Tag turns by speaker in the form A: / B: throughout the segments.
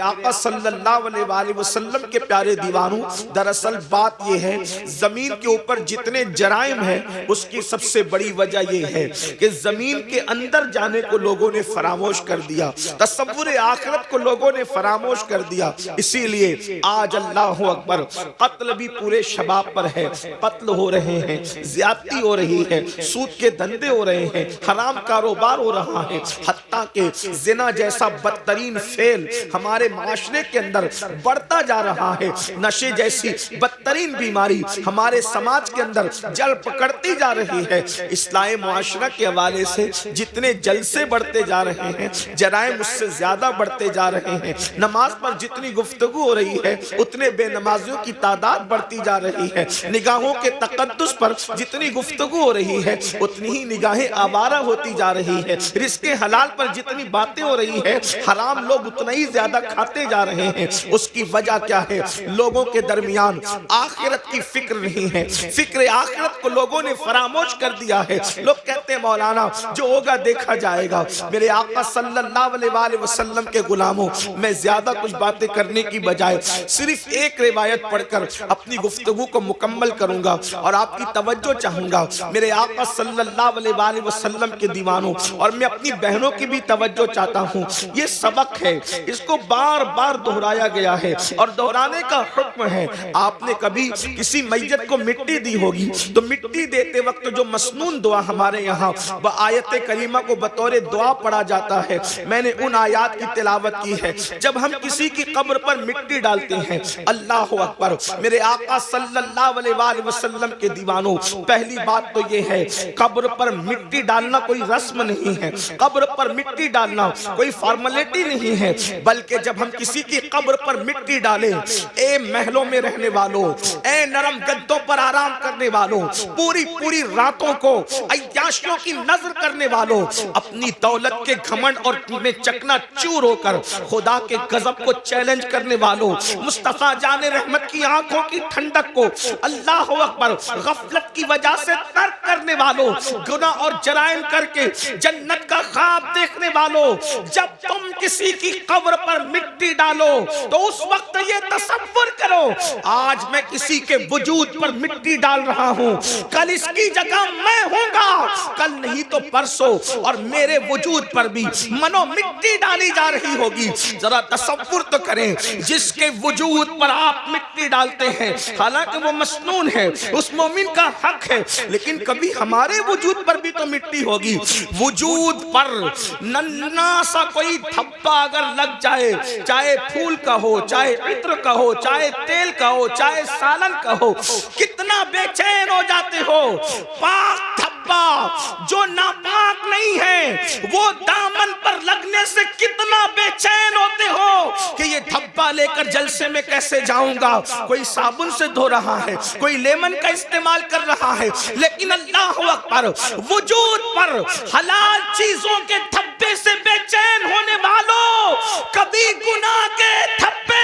A: آقا صلی اللہ علیہ وآلہ وسلم کے پیارے دیوانوں، دراصل بات یہ ہے زمین کے اوپر جتنے جرائم ہیں اس کی سب سے بڑی وجہ یہ ہے کہ زمین کے اندر جانے کو لوگوں نے فراموش کر دیا، تصور آخرت کو لوگوں نے فراموش کر دیا۔ اسی لیے آج اللہ اکبر قتل بھی پورے شباب پر ہے، قتل ہو رہے ہیں، زیادتی ہو رہی ہے، سود کے دھندے ہو رہے ہیں، حرام کاروبار ہو رہا ہے، حتیٰ کہ زنا جیسا بدترین فعل ہمارے معاشرے کے اندر بڑھتا جا رہا ہے، نشے جیسی بدترین بیماری ہمارے سماج کے اندر جڑ پکڑتی جا رہی ہے۔ اصلاح معاشرہ کے حوالے سے جتنے جلسے بڑھتے جا رہے ہیں، جرائم اس سے زیادہ بڑھتے جا رہے ہیں، نماز پر جتنی گفتگو ہو رہی ہے اتنے بے نمازیوں کی تعداد بڑھتی جا رہی ہے، نگاہوں کے تقدس پر جتنی گفتگو ہو رہی ہے اتنی ہی نگاہیں آوارہ ہوتی جا رہی ہے، رزق حلال پر جتنی باتیں ہو رہی ہے حرام لوگ اتنا ہی زیادہ کھاتے جا رہے ہیں۔ اس کی وجہ کیا ہے؟ لوگوں کے درمیان آخرت کی فکر نہیں ہے، فکر آخرت کو لوگوں نے فراموش کر دیا ہے۔ لوگ کہتے ہیں مولانا جو ہوگا دیکھا جائے گا۔ میرے آقا صلی اللہ علیہ وآلہ وسلم کے غلاموں، میں زیادہ کچھ باتیں کرنے کی بجائے صرف ایک روایت پڑھ کر اپنی گفتگو کو مکمل کروں گا اور آپ کی توجہ چاہوں گا۔ میرے آقا صلی اللہ علیہ وآلہ وسلم کے دیوانوں، اور میں اپنی بہنوں کی بھی توجہ چاہتا ہوں، یہ سبق ہے، اس کو بار بار دہرایا گیا ہے اور دہرانے کا حکم ہے۔ آپ نے کبھی کسی میت کو مٹی دی ہوگی تو مٹی دیتے وقت جو مسنون دعا ہمارے یہاں بآیت کریمہ کو بطور دعا پڑھا جاتا ہے، میں نے ان آیات کی تلاوت کی ہے۔ جب ہم کسی کی قبر پر مٹی ڈالتے ہیں، اللہ اکبر، میرے آقا صلی اللہ علیہ وآلہ وسلم کے دیوانوں، پہلی بات تو یہ ہے قبر پر مٹی ڈالنا کوئی رسم نہیں ہے، قبر پر مٹی ڈالنا کوئی فارمیلٹی نہیں ہے، بلکہ جب ہم کسی کی قبر پر مٹی ڈالیں، اے محلوں میں رہنے والوں، اے نرم گدوں پر آرام کرنے والوں، پوری پوری راتوں کو عیاشیوں کی نظر کرنے والوں، اپنی دولت کے گھمنڈ اور میں چکنا چور ہو کر خدا کے غضب کو چیلنج کرنے والوں، مصطفیٰ جان رحمت کی آنکھوں کی ٹھنڈک کو اللہ اکبر غفلت کی وجہ سے ترک کرنے والوں، گناہ اور جرائم کر کے جنت کا خواب دیکھنے والوں، جب تم کسی کی قبر پر مٹی ڈالو تو اس وقت یہ تصور کرو آج میں کسی کے وجود پر مٹی ڈال رہا ہوں، کل اس کی جگہ میں ہوں گا، کل نہیں تو پرسوں، اور میرے وجود پر بھی منو مٹی ڈالی جا رہی ہوگی۔ ذرا تصور تو کریں، جس کے وجود پر آپ مٹی ڈالتے ہیں حالانکہ وہ مسنون ہے، اس مومن کا حق ہے، لیکن کبھی ہمارے وجود پر بھی تو مٹی ہوگی۔ وجود پر ننھا سا کوئی دھبا اگر لگ جائے، چاہے پھول کا ہو، چاہے عطر کا ہو، چاہے تیل کا ہو، چاہے سالن کا ہو، کتنا بے چین ہو جاتے ہو۔ پاک دھبا جو ناپاک نہیں ہے وہ دامن پر لگنے سے کتنا بے چین ہوتے ہو کہ یہ دھبا لے کر جلسے میں کیسے جاؤں گا، کوئی صابن سے دھو رہا ہے، کوئی لیمن کا استعمال کر رہا ہے، لیکن اللہ اکبر وجود پر حلال چیزوں کے دھبے سے بے چین ہونے والوں، کبھی گناہ کے دھبے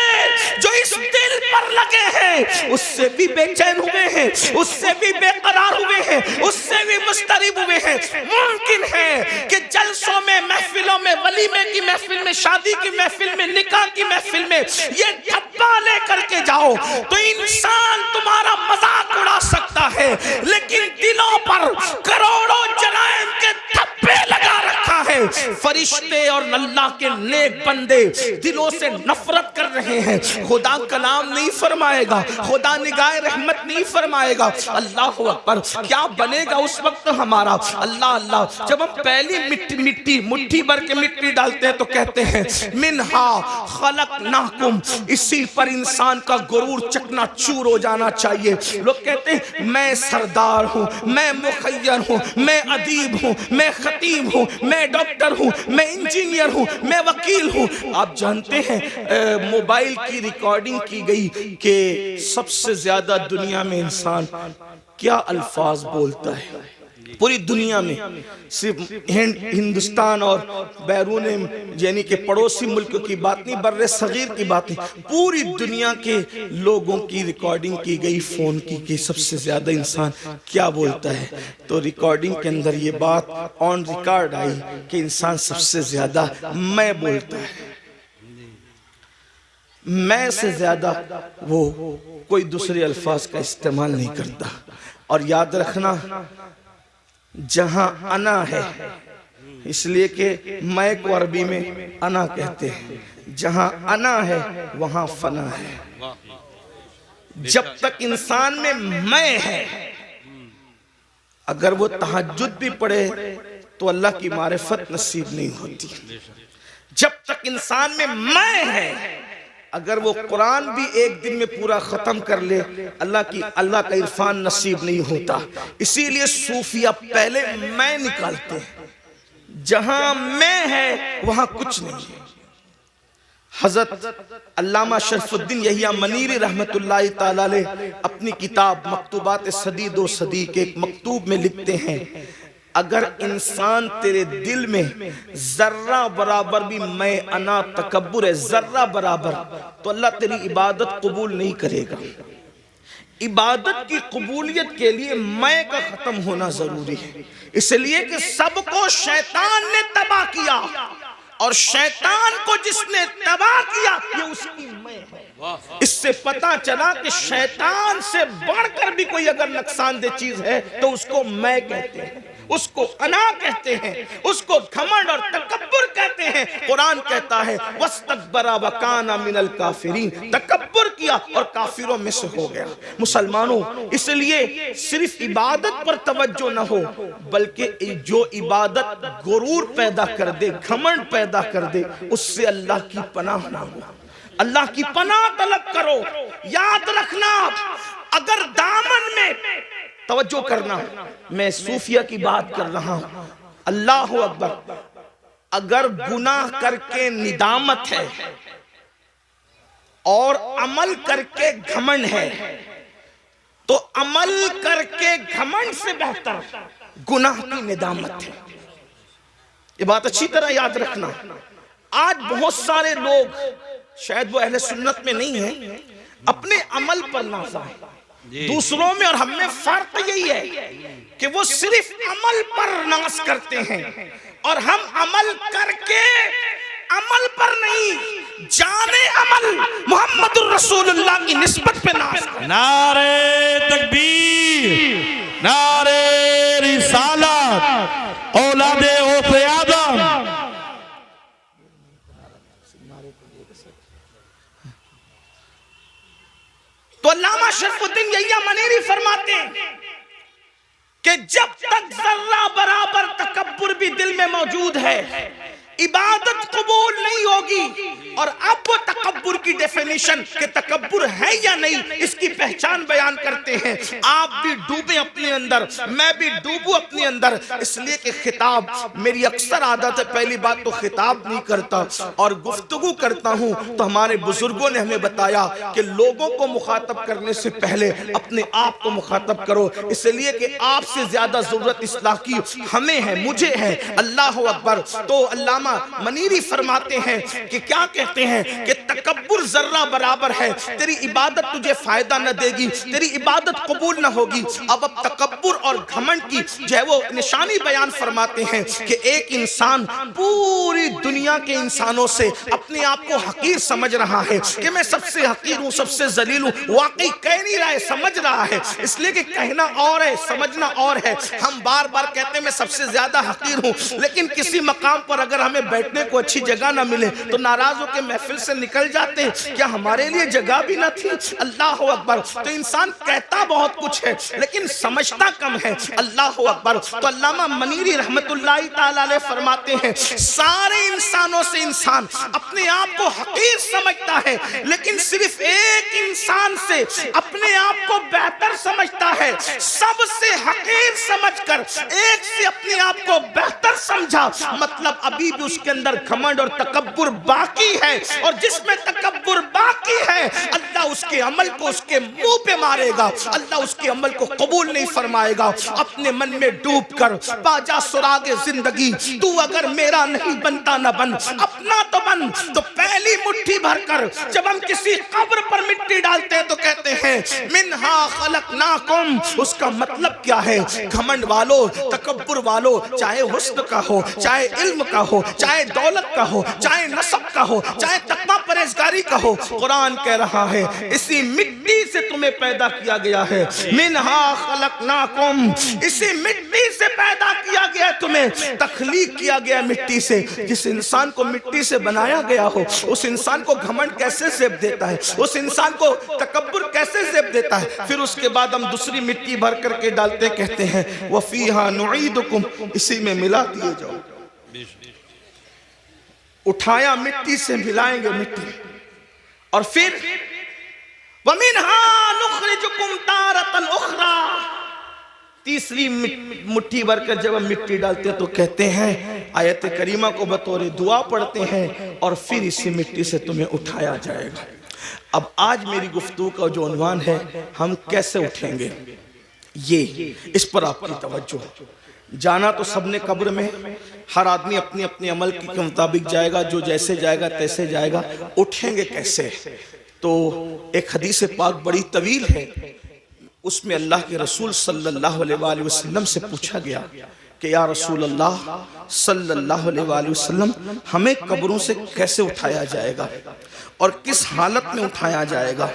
A: جو اس دل پر لگے ہیں اس سے بھی بے چین ہوئے ہیں، اس سے بھی بے قرار ہوئے ہیں، اس سے بھی مضطرب ہوئے ہیں۔ ممکن ہے کہ جلسوں میں، محفلوں میں، ولیمے کی محفل میں، شادی کی محفل میں، نکاح کی محفل میں یہ دھبا لے کر کے جاؤ تو انسان تمہارا مذاق اڑا سکتا ہے، لیکن دلوں پر کروڑوں جرائم کے دھبے لگا رکھا ہے۔ فرشتے اور اللہ کے نیک بندے دلوں سے نفرت کر رہے ہیں، خدا کلام نہیں فرمائے گا، خدا نگاہ رحمت نہیں فرمائے گا۔ اللہ اکبر، کیا بنے گا اس وقت ہمارا؟ اللہ اللہ، جب ہم پہلی مٹھی بھر کے مٹی ڈالتے ہیں تو کہتے ہیں منہا خلقناکم، اسی پر انسان کا غرور چکنا چور ہو جانا چاہیے۔ لوگ کہتے ہیں میں سردار ہوں، میں مخیر ہوں، میں ادیب ہوں، میں خطیب ہوں، میں ڈاکٹر ہوں، میں انجینئر ہوں، میں وکیل ہوں۔ آپ جانتے ہیں موبائل کی ریکارڈنگ کی گئی کہ سب سے زیادہ دنیا میں انسان کیا الفاظ بولتا ہے پوری دنیا میں، صرف ہندوستان اور بیرون یعنی کہ پڑوسی ملک کی بات نہیں، بر صغیر کی بات نہیں، پوری دنیا کے لوگوں کی ریکارڈنگ کی گئی فون کی کہ سب سے زیادہ انسان کیا بولتا ہے، تو ریکارڈنگ کے اندر یہ بات آن ریکارڈ آئی کہ انسان سب سے زیادہ میں بولتا ہے۔ میں سے زیادہ وہ کوئی دوسرے الفاظ کا استعمال نہیں کرتا. اور یاد رکھنا جہاں انا ہے، اس لیے کہ میں کو عربی میں انا کہتے ہیں، جہاں انا ہے وہاں فنا ہے. جب تک انسان میں میں ہے، اگر وہ تہجد بھی پڑھے تو اللہ کی معرفت نصیب نہیں ہوتی. جب تک انسان میں ہے، اگر وہ قرآن بھی ایک دن میں پورا ختم کر لے اللہ کا عرفان نصیب نہیں ہوتا. اسی لیے صوفیہ پہلے میں نکالتے ہیں، جہاں میں ہے وہاں کچھ نہیں ہے. حضرت علامہ شرف الدین یحییٰ منیری رحمت اللہ تعالی علیہ اپنی کتاب مکتوبات صدی دو صدی کے ایک مکتوب میں لکھتے ہیں، اگر انسان تیرے دل میں ذرہ برابر بھی میں انا تکبر ہے، ذرہ برابر، تو اللہ تیری عبادت قبول نہیں کرے گا. عبادت کی قبولیت کے لیے میں کا ختم ہونا ضروری ہے. اس لیے کہ سب کو شیطان نے تباہ کیا، اور شیطان کو جس نے تباہ کیا یہ اس کی میں ہے. اس سے پتا چلا کہ شیطان سے بڑھ کر بھی کوئی اگر نقصان دہ چیز ہے تو اس کو میں کہتے ہیں، اس کو انا کہتے ہیں، اس کو گھمنڈ اور تکبر کہتے ہیں. قرآن کہتا ہے وَاسْتَكْبَرَ وَكَانَ مِنَ الْكَافِرِينَ، تکبر کیا اور کافروں میں سے ہو گیا. مسلمانوں، اس لیے صرف عبادت پر توجہ نہ ہو، بلکہ جو عبادت غرور پیدا کر دے، گھمنڈ پیدا کر دے، اس سے اللہ کی پناہ نہ ہو. اللہ کی پناہ طلب کرو. یاد رکھنا، اگر دامن میں توجہ کرنا، میں صوفیہ کی بات کر رہا ہوں، اللہ اکبر، اگر گناہ کر کے ندامت ہے اور عمل کر کے گھمنڈ ہے، تو عمل کر کے گھمنڈ سے بہتر گناہ کی ندامت ہے. یہ بات اچھی طرح یاد رکھنا. آج بہت سارے لوگ، شاید وہ اہل سنت میں نہیں ہیں، اپنے عمل پر نازا ہے. دوسروں میں اور ہم میں فرق یہی ہے کہ وہ صرف عمل پر ناز کرتے ہیں، اور ہم عمل کر کے عمل پر نہیں، جانے عمل محمد الرسول اللہ کی نسبت پہ ناز کرتے ہیں.
B: نعرہ تکبیر، نعرہ رسالت، اولاد غوث آدم.
A: تو علامہ شرف الدین یحییٰ منیری فرماتے ہیں کہ جب تک ذرہ برابر تکبر بھی دل میں موجود ہے، عبادت قبول نہیں ہوگی. اور اب وہ تکبر کی ڈیفینیشن کہ تکبر ہے یا نہیں، اس کی پہچان بیان کرتے ہیں. آپ بھی ڈوبیں اپنے اندر، میں بھی ڈوبوں اپنے اندر. اس لیے کہ خطاب، میری اکثر عادت ہے پہلی بات تو خطاب نہیں کرتا اور گفتگو کرتا ہوں. تو ہمارے بزرگوں نے ہمیں بتایا کہ لوگوں کو مخاطب کرنے سے پہلے اپنے آپ کو مخاطب کرو، اس لیے کہ آپ سے زیادہ ضرورت اصلاح کی ہمیں ہے، مجھے ہے. اللہ اکبر. تو علامہ منیری فرماتے ہیں کہ کیا کہتے ہیں کہ تکبر ذرہ برابر ہے، تیری عبادت تجھے فائدہ نہ دے گی، تیری عبادت قبول نہ ہوگی. اب تکبر اور گھمنڈ کی جو ہے وہ نشانی بیان فرماتے ہیں کہ ایک انسان پوری دنیا کے انسانوں سے اپنے آپ کو حقیر سمجھ رہا ہے کہ میں سب سے حقیر ہوں، سب سے ذلیل ہوں. واقعی کہہ نہیں رہا ہے، سمجھ رہا ہے. اس لیے کہ کہنا اور ہے، سمجھنا اور ہے. ہم بار بار کہتے ہیں میں سب سے زیادہ حقیر ہوں، لیکن کسی مقام پر اگر ہمیں بیٹھنے کو اچھی جگہ نہ ملے تو ناراض ہو کے محفل سے نکل جاتے ہیں. کیا ہمارے لیے جگہ بھی نہ تھی؟ اللہ اکبر. تو انسان کہتا بہت کچھ ہے لیکن سمجھتا کم ہے. اللہ اکبر. تو علامہ منیری رحمت اللہ تعالی علیہ فرماتے ہیں سارے انسانوں سے انسان اپنے آپ کو حقیر سمجھتا ہے، لیکن صرف ایک انسان سے اپنے آپ کو بہتر سمجھتا ہے. سب سے حقیر سمجھ کر ایک سے اپنے آپ کو بہتر سمجھا، مطلب ابھی بھی اس کے اندر گھمنڈ اور تکبر باقی ہے. اور جس میں تکبر باقی ہے، اللہ اللہ اس کے عمل کو اس کے منہ پہ مارے گا، اللہ اس کے عمل کو قبول نہیں فرمائے گا۔ اپنے من میں ڈوب کر پا جا سراغ زندگی، تو اگر میرا نہیں بنتا نہ بن، اپنا تو بن۔ تو پہلی مٹھی بھر کر جب ہم کسی قبر پر مٹی ڈالتے ہیں تو کہتے ہیں منہا خلقناکم، اس کا مطلب کیا ہے؟ گھمنڈ والو، تکبر والو، چاہے حسن کا ہو، چاہے علم کا ہو، چاہے دولت کا ہو، چاہے نسب کا ہو، چاہے تقویٰ پرہیزگاری کا ہو، قرآن کہہ رہا ہے اسی مٹی سے تمہیں پیدا کیا گیا ہے۔ منہا خلقناکم، اسی مٹی سے پیدا کیا گیا، تمہیں تخلیق کیا گیا مٹی سے۔ جس انسان کو مٹی سے بنایا گیا ہو، اس انسان کو گھمنڈ کیسے زیب دیتا ہے؟ اس انسان کو تکبر کیسے زیب دیتا ہے؟ پھر اس کے بعد ہم دوسری مٹی بھر کر کے ڈالتے کہتے ہیں وَفِيهَا نُعِيدُكُمْ، اسی میں ملا دیے جاؤ۔ اٹھایا مٹی سے ملائیں گے مٹی، اور پھر وَمِنْهَا نُخْرِجُكُمْ تَارَةً أُخْرَى، تیسری مٹھی بھر کر جب ہم مٹی ڈالتے ہیں تو کہتے ہیں، آیت کریمہ کو بطور دعا پڑھتے ہیں، اور پھر اسی مٹی سے تمہیں اٹھایا جائے گا۔ اب آج میری گفتگو کا جو عنوان ہے، ہم کیسے اٹھیں گے، یہ اس پر آپ کی توجہ۔ جانا تو سب نے قبر میں، ہر آدمی اپنی اپنی عمل کے مطابق جائے گا، جو جیسے جائے گا تیسے جائے گا۔ اٹھیں گے کیسے؟ تو ایک حدیث پاک بڑی طویل ہے، اس میں اللہ کے رسول صلی اللہ علیہ وآلہ وسلم سے پوچھا گیا کہ یا رسول اللہ صلی اللہ علیہ وآلہ وسلم، ہمیں قبروں سے کیسے اٹھایا جائے گا اور کس حالت میں اٹھایا جائے گا؟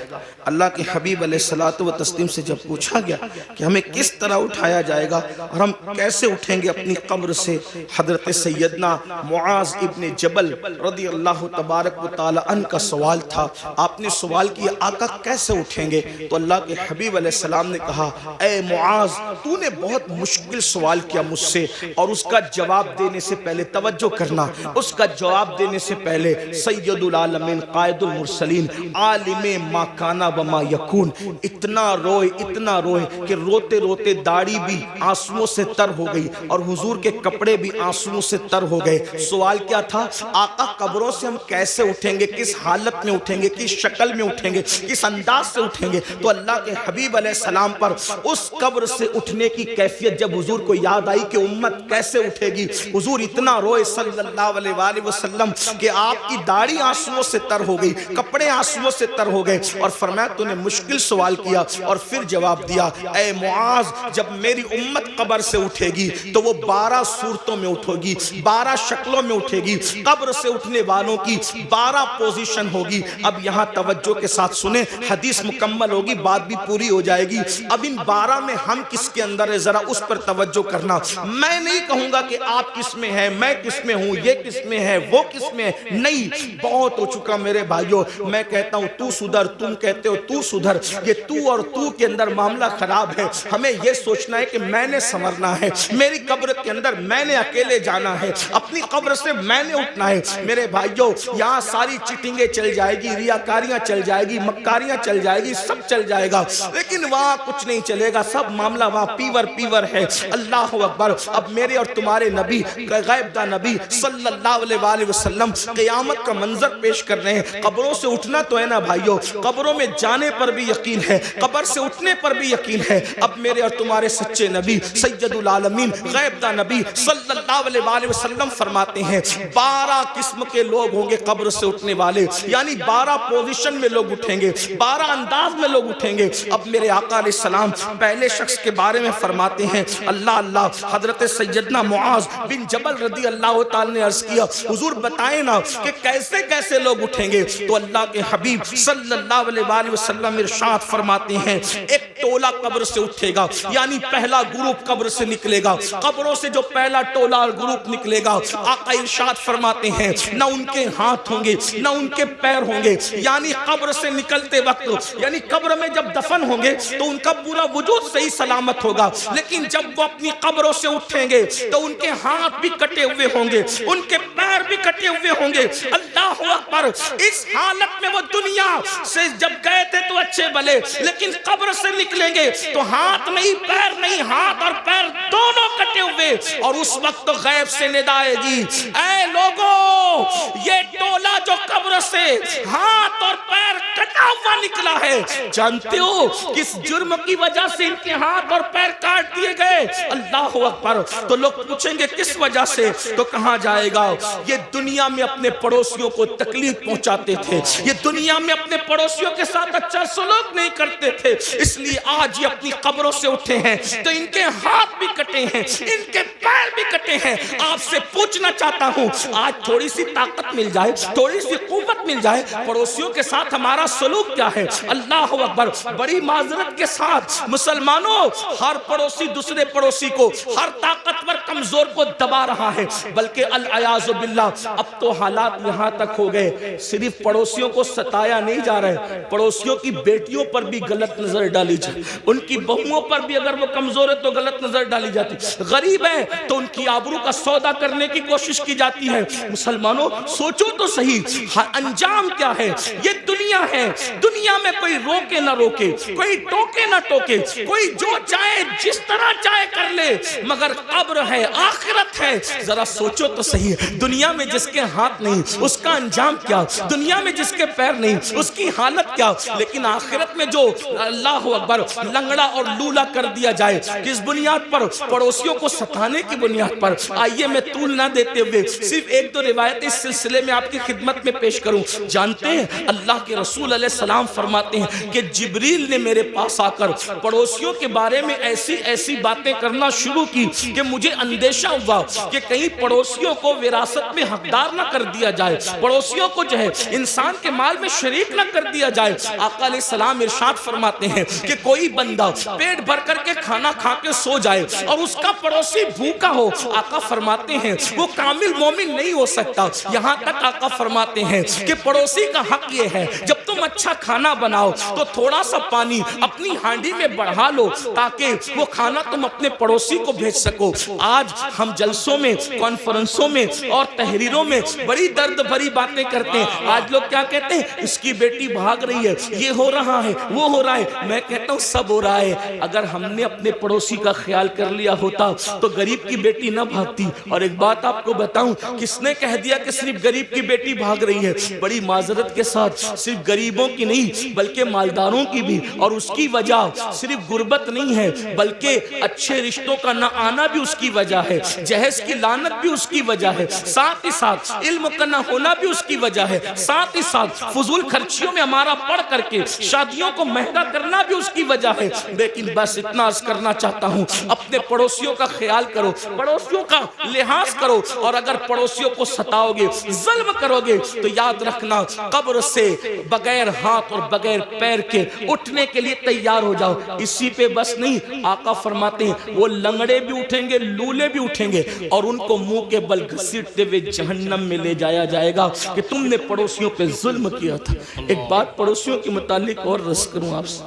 A: اللہ کے حبیب علیہ الصلوۃ والتسلیم سے جب پوچھا گیا کہ ہمیں کس طرح اٹھایا جائے گا اور ہم کیسے اٹھیں گے اپنی قبر سے، حضرت سیدنا معاذ ابن جبل رضی اللہ تبارک و تعالی عنہ کا سوال تھا۔ آپ نے سوال کیا آقا کیسے اٹھیں گے؟ تو اللہ کے حبیب علیہ السلام نے کہا اے معاذ، تو نے بہت مشکل سوال کیا مجھ سے، اور اس کا جواب دینے سے پہلے توجہ کرنا، اس کا جواب دینے سے پہلے سید العالمین قائد المرسلین عالم ما کانا وما یکون اتنا روئے کہ روتے روتے داڑھی بھی آنسوؤں سے تر ہو گئی اور حضور کے کپڑے بھی آنسوؤں سے تر ہو گئے۔ سوال کیا تھا؟ آقا قبروں سے ہم کیسے اٹھیں گے، کس حالت میں اٹھیں گے، کس شکل میں اٹھیں گے، کس انداز سے اٹھیں گے؟ تو اللہ کے حبیب علیہ السلام پر اس قبر سے اٹھنے کی کیفیت جب حضور کو یاد آئی کہ امت کیسے اٹھے گی، حضور اتنا روئے صلی اللہ علیہ وآلہ وسلم کہ آپ کی داڑھی آنسوؤں سے تر ہو گئی، کپڑے آنسوؤں سے تر ہو گئے، اور فرمایا تو نے مشکل سوال کیا اور پھر جواب دیا اے معاذ، جب میری امت قبر سے اٹھے گی تو وہ 12 صورتوں میں اٹھے گی، 12 شکلوں میں اٹھے گی۔ قبر سے اٹھنے والوں کی 12 پوزیشن ہوگی۔ اب یہاں توجہ کے ساتھ سنیں، حدیث مکمل ہوگی، بات بھی پوری ہو جائے گی۔ اب ان 12 میں ہم کس کے اندر ہے، ذرا اس پر توجہ کرنا۔ میں نہیں کہوں گا کہ آپ کس میں ہیں، میں کس میں ہوں، یہ کس میں ہے، وہ کس میں ہے، نہیں، بہت ہو چکا میرے بھائیوں۔ میں کہتا ہوں تو سدھر، تم کہتے ہو تو سدھر، یہ تو اور تو کے اندر معاملہ خراب ہے۔ ہمیں یہ سوچنا ہے کہ میں نے سنورنا ہے، میری قبر کے اندر میں نے اکیلے جانا ہے، اپنی قبر سے میں نے اٹھنا ہے۔ میرے بھائیوں، یہاں ساری چیٹنگیں چل جائے گی، ریاکاریاں چل جائے گی، مکاریاں چل جائے گی، سب چل جائے گا، لیکن وہاں کچھ نہیں چلے گا، سب معاملہ وہاں پیور ہے۔ اللہ اکبر۔ اب میرے اور تمہارے نبی، غیب دا نبی صلی اللہ علیہ وآلہ وسلم قیامت کا منظر پیش کر رہے ہیں۔ قبروں سے اٹھنا تو ہے نا بھائیوں، قبروں میں جانے پر بھی یقین ہے، قبر سے اٹھنے پر بھی یقین ہے۔ اب میرے اور تمہارے سچے نبی سید العالمین غیب دا نبی صلی اللہ علیہ وآلہ وسلم فرماتے ہیں 12 قسم کے لوگ ہوں گے قبر سے اٹھنے والے، یعنی 12 پوزیشن میں لوگ اٹھیں گے، 12 انداز میں لوگ اٹھیں گے۔ اب میرے آقا علیہ السلام پہلے شخص کے بارے میں فرماتے ہیں، اللہ، حضرت سیدنا معاذ بن جبل رضی اللہ تعالی نے عرض کیا حضور بتائیں نا کہ کیسے کیسے لوگ اٹھیں گے؟ تو اللہ کے حبیب صلی اللہ علیہ وآلہ وسلم ارشاد فرماتے ہیں ایک ٹولہ قبر سے اٹھے گا، یعنی پہلا گروپ قبر سے نکلے گا۔ قبروں سے جو پہلا ٹولہ گروپ نکلے گا، آقا ارشاد فرماتے ہیں نہ ان کے ہاتھ ہوں گے نہ ان کے پیر ہوں گے، یعنی قبر سے نکلتے وقت، یعنی قبر میں جب دفن ہوں گے تو ان کا پورا وجود صحیح سلامت ہوگا، لیکن جب وہ اپنی قبروں سے اٹھیں گے تو ان کے ہاتھ ہاتھ بھی کٹے ہوئے ہوں گے، ان کے پیر بھی کٹے ہوئے ہوں گے۔ اللہ اکبر، اس حالت میں وہ دنیا سے جب گئے تھے تو اچھے بھلے، لیکن قبر سے نکلیں گے تو ہاتھ نہیں پیر نہیں، ہاتھ اور پیر دونوں کٹے ہوئے، اور اس وقت تو غیب سے ندا آئے گی، اے لوگوں یہ ٹولہ جو قبر سے ہاتھ اور پیر کٹا ہوا نکلا ہے، جانتے ہو کس جرم کی وجہ سے ان کے ہاتھ اور پیر کاٹ دیے گئے؟ اللہ اکبر۔ تو لوگ پوچھیں گے کس وجہ سے، تو کہاں جائے گا، یہ دنیا میں اپنے پڑوسیوں کو تکلیف پہنچاتے تھے، یہ دنیا میں اپنے پڑوسیوں کے ساتھ اچھا سلوک نہیں کرتے تھے، اس لیے آج یہ اپنی قبروں سے اٹھے ہیں تو ان کے ہاتھ بھی کٹے ہیں، ان کے پیر بھی کٹے ہیں۔ آپ سے پوچھنا چاہتا ہوں، آج تھوڑی سی طاقت مل جائے، تھوڑی سی قوت مل جائے، پڑوسیوں کے ساتھ ہمارا سلوک کیا ہے؟ اللہ اکبر۔ بڑی معذرت کے ساتھ مسلمانوں، ہر پڑوسی دوسرے پڑوسی کو، ہر طاقتور کمزور کو دبا رہا ہے، بلکہ العیاذ باللہ اب تو حالات یہاں تک ہو گئے، صرف پڑوسیوں کو ستایا نہیں جا رہا ہے، پڑوسیوں کی بیٹیوں پر بھی غلط نظر ڈالی جائے، ان کی بہوؤں پر بھی اگر وہ کمزور ہے تو غلط نظر ڈالی جاتی، غریب ہے تو ان کی آبرو کا سودا کرنے کی کوشش کی جاتی ہے۔ مسلمانوں سوچو تو صحیح، انجام کیا ہے؟ یہ دنیا ہے، دنیا میں کوئی روکے نہ روکے، کوئی ٹوکے نہ ٹوکے، کوئی جو چاہے جس طرح چاہے کر لے، مگر قبر ہے، آخرت ہے۔ ذرا سوچو تو صحیح، دنیا میں جس کے ہاتھ نہیں اس کا انجام کیا، دنیا میں جس کے پیر نہیں اس کی حالت کیا، لیکن آخرت میں جو اللہ اکبر لنگڑا اور لولا کر دیا جائے، کس بنیاد پر؟ پڑوسیوں کو ستانے کی بنیاد پر۔ آئیے میں طول نہ دیتے ہوئے صرف ایک دو روایت اس سلسلے میں آپ کی خدمت میں پیش کروں۔ جانتے ہیں اللہ کے رسول علیہ السلام فرماتے ہیں کہ جبریل نے میرے پاس آ کر پڑوسیوں کے بارے میں ایسی ایسی باتیں کرنا شروع کی کہ مجھے اندیشہ ہوا کہ کہیں پڑوسیوں کو وراثت میں حقدار نہ کر دیا جائے، پڑوسیوں کو جو ہے انسان کے مال میں شریک نہ کر دیا جائے۔ آقا علیہ السلام ارشاد فرماتے ہیں کہ کوئی بندہ پیٹ بھر کر کے کھانا کھا کے سو جائے اور اس کا پڑوسی بھوکا ہو، آقا فرماتے ہیں وہ کامل مومن نہیں ہو سکتا۔ یہاں تک آقا فرماتے ہیں کہ پڑوسی کا حق یہ ہے جب تم اچھا کھانا بناؤ تو تھوڑا سا پانی اپنی ہانڈی میں بڑھا لو تاکہ وہ کھانا تم اپنے پڑوسی کو بھیج سکو۔ آج ہم جلسوں میں، کانفرنسوں میں اور تحریروں میں بڑی درد بھری باتیں کرتے ہیں۔ آج لوگ کیا کہتے ہیں؟ اس کی بیٹی بھاگ رہی ہے، یہ ہو رہا ہے، وہ ہو رہا ہے۔ میں کہتا ہوں سب ہو رہا ہے، اگر ہم نے اپنے پڑوسی کا خیال کر لیا ہوتا تو غریب کی بیٹی نہ بھاگتی۔ اور ایک بات آپ کو بتاؤں، کس نے کہہ دیا کہ صرف غریب کی بیٹی بھاگ رہی ہے؟ بڑی معذرت کے ساتھ صرف غریبوں کی نہیں بلکہ مالداروں کی بھی، اور اس کی وجہ صرف غربت نہیں ہے بلکہ اچھے رشتوں کا نہ آنا بھی اس کی وجہ ہے، جہیز کی لعنت بھی اس کی وجہ ہے، ساتھ ہی ساتھ علم کا نہ ہونا بھی اس کی وجہ ہے، ساتھ ہی ساتھ فضول خرچیوں میں ہمارا پڑھ کر کے شادیوں کو مہنگا کرنا بھی اس کی وجہ ہے۔ لیکن بس اتنا عرض کرنا چاہتا ہوں، اپنے پڑوسیوں کا خیال کرو، پڑوسیوں کا لحاظ کرو، اور اگر پڑوسیوں کو ستاؤ گے، ظلم کرو گے تو یاد رکھنا قبر سے بغیر ہاتھ اور بغیر پیر کے اٹھنے کے لیے تیار ہو جاؤ۔ اسی پہ بس نہیں، آقا فرماتے ہیں وہ لنگڑے بھی اٹھیں گے، لولے بھی اٹھیں گے، اور ان کو منہ کے بل گھسیٹتے ہوئے جہنم میں لے جایا جائے گا کہ تم نے پڑوسیوں پہ ظلم کیا تھا۔ ایک بات پڑوسیوں کے متعلق اور رس کروں آپ سے،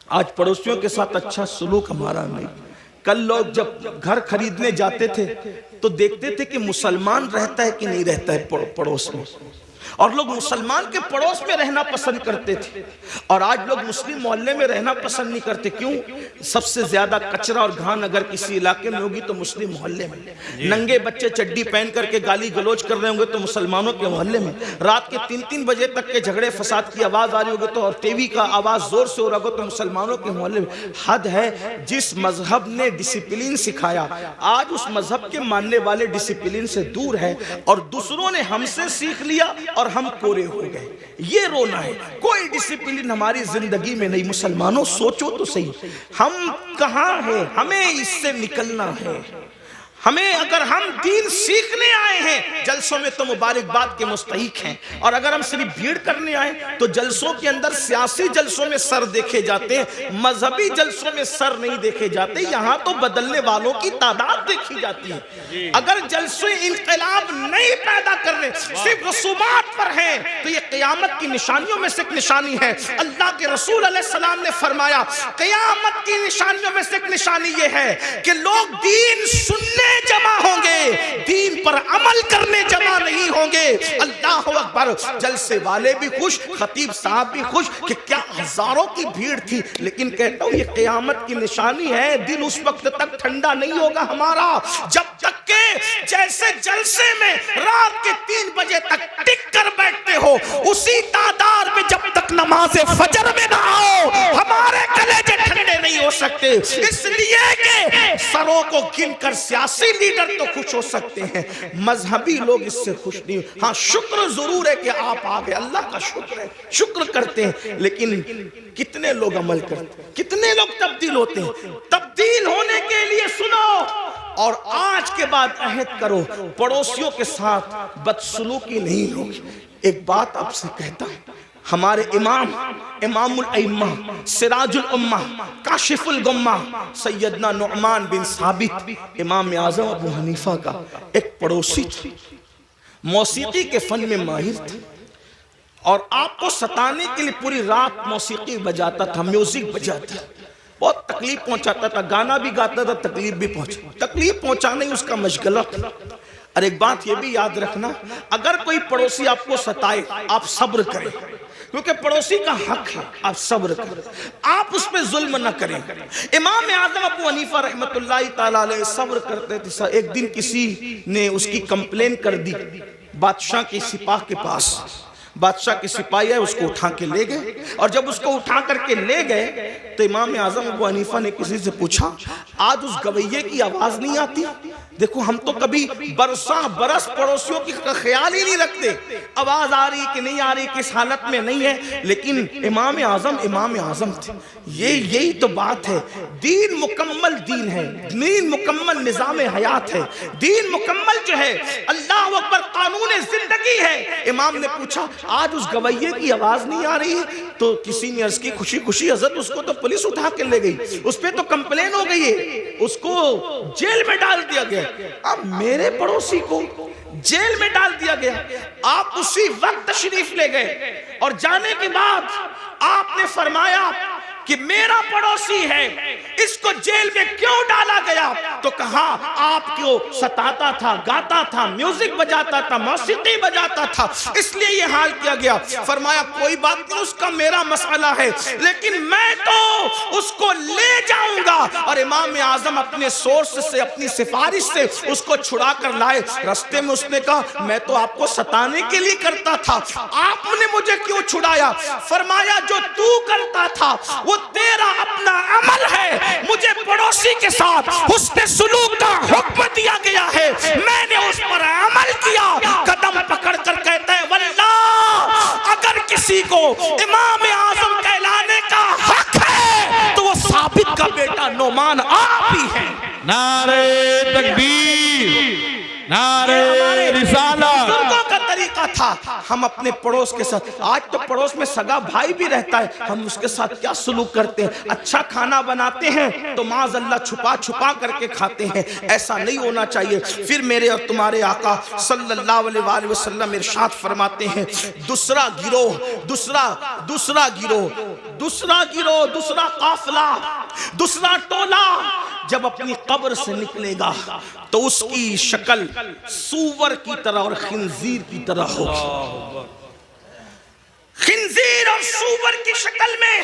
A: آج پڑوسیوں کے ساتھ اچھا سلوک ہمارا نہیں۔ کل لوگ جب گھر خریدنے جاتے تھے تو دیکھتے تھے کہ مسلمان رہتا ہے کہ نہیں رہتا ہے پڑوس میں، اور لوگ مسلمان کے پڑوس میں رہنا پسند کرتے تھے، اور آج لوگ مسلم محلے میں رہنا پسند نہیں کرتے۔ کیوں؟ سب سے زیادہ کچرا اور گھان اگر کسی علاقے میں ہوگی تو مسلم محلے میں، ننگے بچے چڈی پہن کر کے گالی گلوچ کر رہے ہوں گے تو مسلمانوں کے محلے میں، رات کے 3-3 بجے تک کے جھگڑے فساد کی آواز آ رہی ہوگی تو، اور ٹی وی کا آواز زور سے ہو رہا ہوگا تو مسلمانوں کے محلے میں۔ حد ہے، جس مذہب نے ڈسپلین سکھایا آج اس مذہب کے ماننے والے ڈسپلین سے دور ہے، اور دوسروں نے ہم سے سیکھ لیا اور ہم کورے ہو گئے۔ یہ رونا ہے، کوئی ڈسپلین ہماری زندگی میں نہیں۔ مسلمانوں سوچو تو صحیح، ہم کہاں ہیں؟ ہمیں اس سے نکلنا ہے۔ ہمیں، اگر ہم دین سیکھنے آئے ہیں جلسوں میں تو مبارکباد کے مستحق ہیں، اور اگر ہم صرف بھیڑ کرنے آئے تو جلسوں کے اندر سیاسی جلسوں میں سر دیکھے جاتے ہیں، مذہبی جلسوں میں سر نہیں دیکھے جاتے۔ یہاں تو بدلنے والوں کی تعداد دیکھی جاتی ہے۔ اگر جلسے انقلاب نہیں پیدا کرنے، صرف رسومات پر ہیں، تو یہ قیامت کی نشانیوں میں سے ایک نشانی ہے۔ اللہ کے رسول علیہ السلام نے فرمایا قیامت کی نشانیوں میں سے ایک نشانی یہ ہے کہ لوگ دین سننے سننے جمع ہوں گے، دین پر عمل کرنے جمع نہیں ہوں گے۔ اللہ اکبر، جلسے والے بھی خوش، خطیب صاحب بھی خوش کہ کیا ہزاروں کی بھیڑ تھی، لیکن کہتا ہوں یہ قیامت کی نشانی ہے، دل اس وقت تک ٹھنڈا نہیں ہوگا ہمارا جب تک کہ جیسے جلسے میں رات کے 3 بجے تک ٹک کر بیٹھتے ہو، اسی تعداد میں جب تک نماز فجر میں نہ آؤ ہمارے کلیجے ٹھنڈے نہیں ہو سکتے۔ اس لیے کہ سروں کو گن کر سیاسی لیڈر تو خوش ہو سکتے ہیں، مذہبی لوگ اس سے خوش نہیں۔ ہاں شکر ضرور ہے کہ آپ آگے، اللہ کا شکر ہے، شکر کرتے ہیں، لیکن کتنے لوگ عمل کرتے ہیں، کتنے لوگ تبدیل ہوتے ہیں؟ تبدیل ہونے کے لیے سنو اور آج کے بعد عہد کرو، پڑوسیوں کے ساتھ بدسلوکی نہیں ہوگی۔ ایک بات آپ سے کہتا ہوں، ہمارے امام الائمہ، سراج الامہ، کاشف الغمہ، سیدنا نعمان بن ثابت امام اعظم ابو حنیفہ کا ایک پڑوسی تھا، موسیقی کے فن میں ماہر تھا، اور آپ کو ستانے کے لیے پوری رات موسیقی بجاتا تھا، میوزک بجاتا تھا، بہت تکلیف پہنچاتا تھا، گانا بھی گاتا تھا، تکلیف بھی تکلیف پہنچانا ہی اس کا مشغلہ تھا۔ اور ایک بات یہ بھی یاد رکھنا، اگر کوئی پڑوسی آپ کو ستائے آپ صبر کریں، کیونکہ پڑوسی کا حق ہے، آپ صبر کریں، آپ اس پہ ظلم نہ کریں۔ امام اعظم ابو حنیفہ رحمۃ اللہ تعالیٰ علیہ صبر کرتے تھے۔ ایک دن کسی نے اس کی کمپلین کر دی بادشاہ کے سپاہ کے پاس، بادشاہ کے سپاہی ہے، اس کو اٹھا کے لے گئے، اور جب اس کو اٹھا کر کے لے گئے تو امام اعظم ابو حنیفہ نے کسی سے پوچھا آج اس گویے کی آواز نہیں آتی؟ دیکھو ہم تو کبھی برس پڑوسیوں کی خیال ہی نہیں رکھتے، آواز آ رہی کہ نہیں آ رہی، کس حالت میں نہیں ہے، لیکن امام اعظم تھے۔ یہی تو بات ہے، دین مکمل دین ہے، دین مکمل نظام حیات ہے، دین مکمل جو ہے اللہ اکبر قانون زندگی ہے۔ امام نے پوچھا آج اس گویے کی آواز نہیں آ رہی ہے، تو کسی نے عرض کی خوشی خوشی حضرت اس کو تو پولیس اٹھا کے لے گئی، اس پہ تو کمپلین ہو گئی ہے، اس کو جیل میں ڈال دیا گیا۔ اب میرے پڑوسی کو جیل میں ڈال دیا گیا، آپ اسی وقت تشریف لے گئے، اور جانے کے بعد آپ نے فرمایا کہ میرا پڑوسی ہے، اس کو جیل میں کیوں ڈالا گیا؟ تو کہا آپ کو ستاتا تھا، گاتا تھا، میوزک بجاتا تھا، موسیقی بجاتا تھا، اس لیے یہ حال کیا گیا۔ فرمایا کوئی بات نہیں، اس کا میرا مسئلہ ہے، لیکن میں تو اس کو لے جاؤں گا۔ اور امام اعظم اپنے سورس سے، اپنی سفارش سے اس کو چھڑا کر لائے۔ رستے میں اس نے کہا میں تو آپ کو ستانے کے لیے کرتا تھا، آپ نے مجھے کیوں چھڑایا؟ فرمایا جو تو کرتا تھا وہ تیرا اپنا عمل ہے، مجھے پڑوسی کے ساتھ حسن سلوک کا حکم دیا گیا ہے، میں نے اس پر عمل کیا۔ قدم پکڑ کر کہتا ہے واللہ اگر کسی کو امام اعظم کہلانے کا حق ہے تو وہ ثابت کا بیٹا نعمان آپ ہی ہے۔
B: نعرہ تکبیر، نعرہ رسالت۔
A: بزرگوں کا طریقہ تھا، ہم اپنے پڑوس کے ساتھ، آج تو پڑوس میں سگا بھائی بھی رہتا ہے، ہم اس کے ساتھ کیا سلوک کرتے ہیں؟ اچھا کھانا بناتے ہیں تو معاذ اللہ چھپا کر کے کھاتے ہیں، ایسا نہیں ہونا چاہیے۔ پھر میرے اور تمہارے آقا صلی اللہ علیہ وآلہ وسلم ارشاد فرماتے ہیں دوسرا قافلہ، دوسرا ٹولہ جب اپنی قبر سے نکلے گا تو اس کی شکل سور کی طرح اور خنزیر کی طرح ہوگی۔ خنزیر اور سور کی شکل میں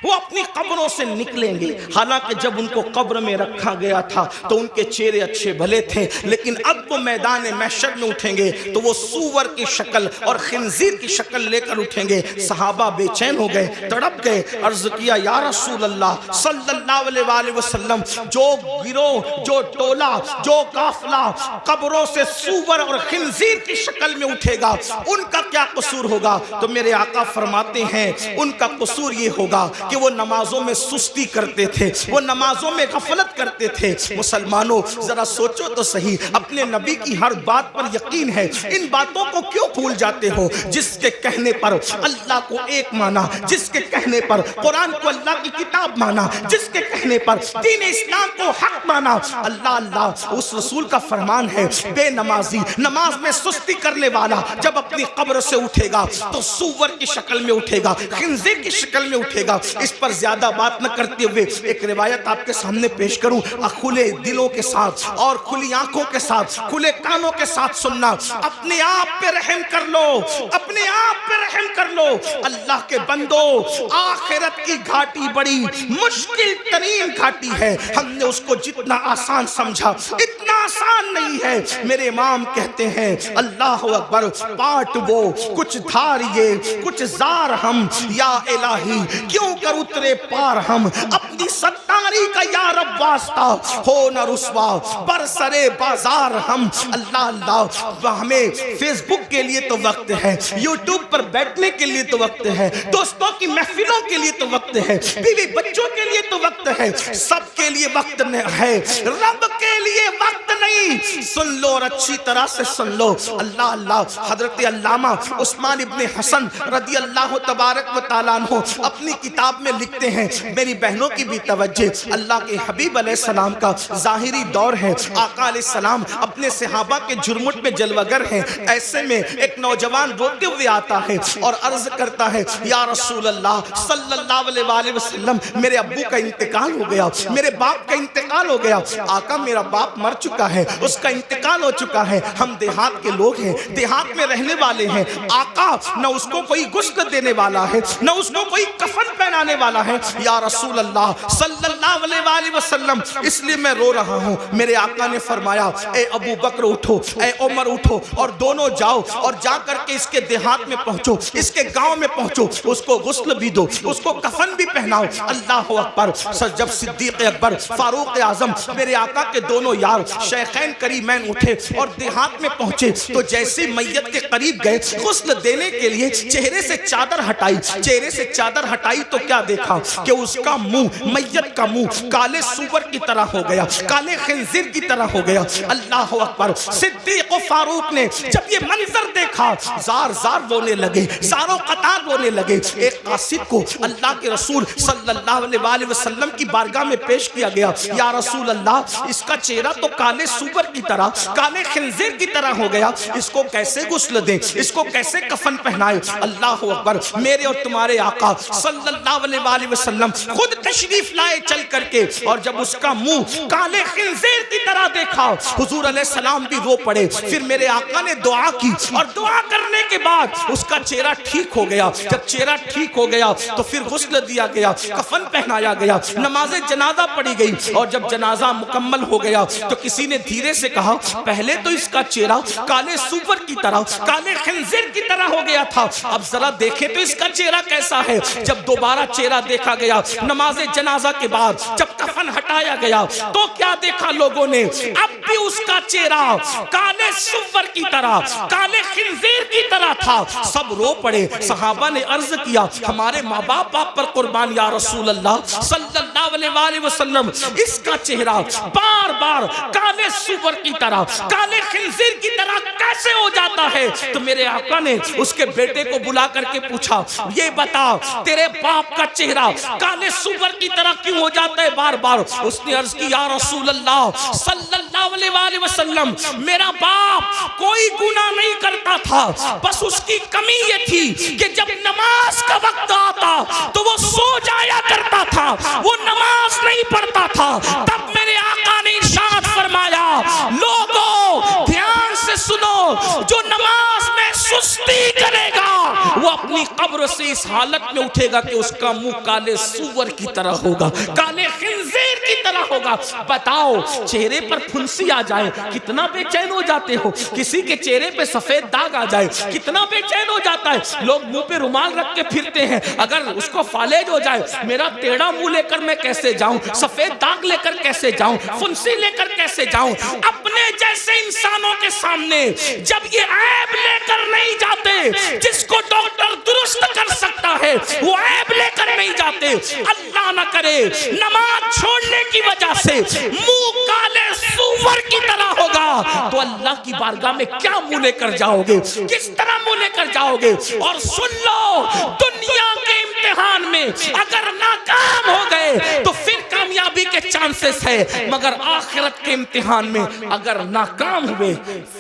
A: وہ اپنی قبروں سے نکلیں گے۔ حالانکہ جب ان کو قبر میں رکھا گیا تھا تو ان کے چہرے اچھے بھلے تھے، لیکن اب وہ میدان محشر میں اٹھیں گے تو وہ سور کی شکل اور خنزیر کی شکل لے کر اٹھیں گے۔ صحابہ بے چین ہو گئے، تڑپ گئے، عرض کیا یا رسول اللہ صلی اللہ علیہ وآلہ وسلم، جو گروہ، جو ٹولہ، جو قافلہ قبروں سے سور اور خنزیر کی شکل میں اٹھے گا ان کا کیا قصور ہوگا؟ تو میرے آقا فرماتے ہیں ان کا قصور یہ ہوگا کہ وہ نمازوں میں سستی کرتے تھے، وہ نمازوں میں غفلت کرتے تھے۔ مسلمانوں ذرا سوچو تو صحیح، اپنے نبی کی ہر بات پر یقین ہے، ان باتوں کو کیوں بھول جاتے ہو؟ جس کے کہنے پر اللہ کو ایک مانا، جس کے کہنے پر قرآن کو اللہ کی کتاب مانا، جس کے کہنے پر دین اسلام کو حق مانا، اللہ اس رسول کا فرمان ہے بے نمازی، نماز میں سستی کرنے والا جب اپنی قبر سے اٹھے گا تو سور کی شکل میں اٹھے گا، خنزیر کی شکل میں اٹھے گا۔ اس پر زیادہ بات نہ کرتے ہوئے ایک روایت آپ کے سامنے پیش کروں. کھلے دلوں کے ساتھ اور کھلی آنکھوں کے ساتھ, کھلے کانوں کے ساتھ سننا. اپنے آپ پہ رحم کر لو, اپنے آپ پہ رحم کر لو. اللہ کے بندو, آخرت کی گھاٹی بڑی مشکل ترین گھاٹی ہے. ہم نے اس کو جتنا آسان سمجھا اتنا آسان نہیں ہے. میرے امام کہتے ہیں اللہ اکبر, پاٹ وہ کچھ دھار یہ کچھ زار ہم, یا الہی کیوں کر اترے پار ہم. اپنی ستاری کا یا رب واسطہ ہو نہ رسوا برسرے بازار ہم. اللہ اللہ, ہمیں فیس بک کے لیے تو وقت ہے, یوٹیوب پر بیٹھنے کے لیے تو وقت ہے, دوستوں کی محفلوں کے لیے تو وقت ہے, بیوی بچوں کے لیے تو وقت ہے, سب کے لیے وقت ہے, رب کے لیے وقت نہیں. سن لو اور اچھی طرح سے سن لو. اللہ اللہ. حضرت علامہ عثمان ابن حسن رضی اللہ تبارک و تعالیٰ عنہ اپنی کتاب میں لکھتے ہیں, میری بہنوں کی بھی توجہ, اللہ کے حبیب علیہ السلام کا ظاہری دور ہے. آقا علیہ السلام اپنے صحابہ کے جرمٹ میں جلوگر ہیں. ایسے میں ایک نوجوان روتے ہوئے آتا ہے اور عرض کرتا ہے, یا رسول اللہ صلی اللہ علیہ وآلہ وسلم, میرے ابو کا انتقال ہو گیا, میرے باپ کا انتقال ہو گیا. آقا میرا باپ مر چکا ہے, اس کا انتقال ہو چکا ہے, ہم دیہات کے لوگ ہیں, دیہات میں رہنے والے ہیں. آقا نہ اس کو کوئی غسل دینے والا ہے, نہ اس کو کوئی کفن پہنانے والا ہے. یا رسول اللہ صلی اللہ علیہ وآلہ وسلم, اس لیے میں رو رہا ہوں. میرے آقا نے فرمایا, اے ابو بکر اٹھو, اے عمر اٹھو, اور دونوں جاؤ اور جا کر کے اس کے دیہات میں پہنچو, اس کے گاؤں میں پہنچو, اس کو غسل بھی دو, اس کو کفن بھی پہناؤ. اللہ اکبر. جب صدیق اکبر, فاروق اعظم, میرے آقا کے دونوں یار شیخین کریمین اٹھے اور دیہات میں پہنچے, تو جیسے میت کے قریب گئے غسل دینے کے لیے چہرے سے چادر ہٹائی, چہرے سے چادر ہٹائی تو کیا دیکھا کہ اس کا منہ, میت کا منہ کالے سور کی طرح ہو گیا, کالے خنزیر کی طرح ہو گیا. اللہ اکبر. صدیق و فاروق نے جب یہ منظر دیکھا زار زار رونے لگے, زاروں قطار رونے لگے. ایک قاصد کو اللہ کے رسول صلی اللہ علیہ وآلہ وسلم کی بارگاہ میں پیش کیا گیا, یا رسول اللہ اس کا چہرہ تو کالے سور کی طرح, کالے خنزیر کی طرح ہو گیا, اس کو کیسے غسل دیں, اس کو کیسے کفن پہنائے. اللہ اکبر. میرے اور تمہارے آقا صلی اللہ علیہ وآلہ وسلم خود تشریف لائے چل کر کے, اور جب اس کا منہ کالے خنزیر کی طرح دیکھا, حضور علیہ السلام بھی رو پڑے. پھر میرے آقا نے دعا کی, اور دعا کرنے کے بعد اس کا چہرہ ٹھیک ہو گیا. جب چہرہ ٹھیک ہو گیا تو پھر غسل دیا گیا, کفن پہنایا گیا, نماز جنازہ پڑھی گئی. اور جب جنازہ مکمل ہو گیا تو کسی نے دھیرے سے کہا, پہلے تو اس کا چہرہ کالے سور کی طرح, کالے خنزیر کی طرح ہو گیا تھا, اب ذرا دیکھیں تو اس کا چہرہ کیسا ہے. جب دوبارہ چہرہ دیکھا گیا نماز جنازہ کے بعد, جب کفن ہٹایا گیا تو کیا دیکھا لوگوں نے, اب بھی اس کا چہرہ کالے سور کی طرح, کالے خنزیر کی طرح تھا. سب رو پڑے. صحابہ نے عرض کیا, ہمارے ماں باپ آپ پر قربان یا رسول اللہ صلی اللہ علیہ وآلہ وسلم, اس کا چہرہ بار بار کالے سور کی طرح, کالے خنزیر کی طرح کیسے ہو جاتا ہے. تو میرے آقا نے اس کے بیٹے کو بلا کر کے پوچھا, یہ بتا تیرے باپ کا چہرہ کالے سور کی طرح کیوں ہو جاتا ہے بار بار. اس نے عرض کی, یا رسول اللہ صلی اللہ علیہ وآلہ وسلم, میرا باپ کوئی گناہ نہیں کرتا تھا, بس اس کی کمی یہ تھی کہ جب نماز کا وقت آتا تو وہ سو جایا کرتا تھا, وہ نماز نہیں پڑھتا تھا. تب میرے آقا نے ارشاد فرمایا, لوگوں دھیان سے سنو, جو نماز میں سستی کرے گا وہ اپنی قبر سے اس حالت میں اٹھے گا کہ اس کا منہ کالے سور کی طرح ہوگا, کالے خنزیر کی طرح ہوگا. بتاؤ چہرے پر پھنسی آ جائے کتنا بے چین ہو جاتے ہو, کسی کے چہرے پہ سفید داغ آ جائے کتنا بے چین ہو جاتا ہے. لوگ منہ پہ رومال رکھ کے پھرتے ہیں, اگر اس کو فالج ہو جائے, میرا ٹیڑھا منہ لے کر میں کیسے جاؤں, سفید داغ لے کر کیسے جاؤں, پھنسی لے کر کیسے جاؤں. اپنے جیسے انسانوں کے سامنے جب یہ عیب لے کر نہیں جاتے, جس کو ڈاکٹر درست کر سکتا ہے وہ عیب لے کر نہیں جاتے. اللہ نہ کرے نماز چھوڑنے کی وجہ سے منہ کالے سور کی طرح ہوگا تو اللہ کی بارگاہ میں کیا منہ لے کر جاؤ گے, کس طرح منہ لے کر جاؤ گے. اور سن لو, دنیا کے امتحان میں اگر ناکام ہو گئے تو پھر کامیابی کے چانسز ہے، مگر آخرت کے امتحان میں اگر ناکام ہوئے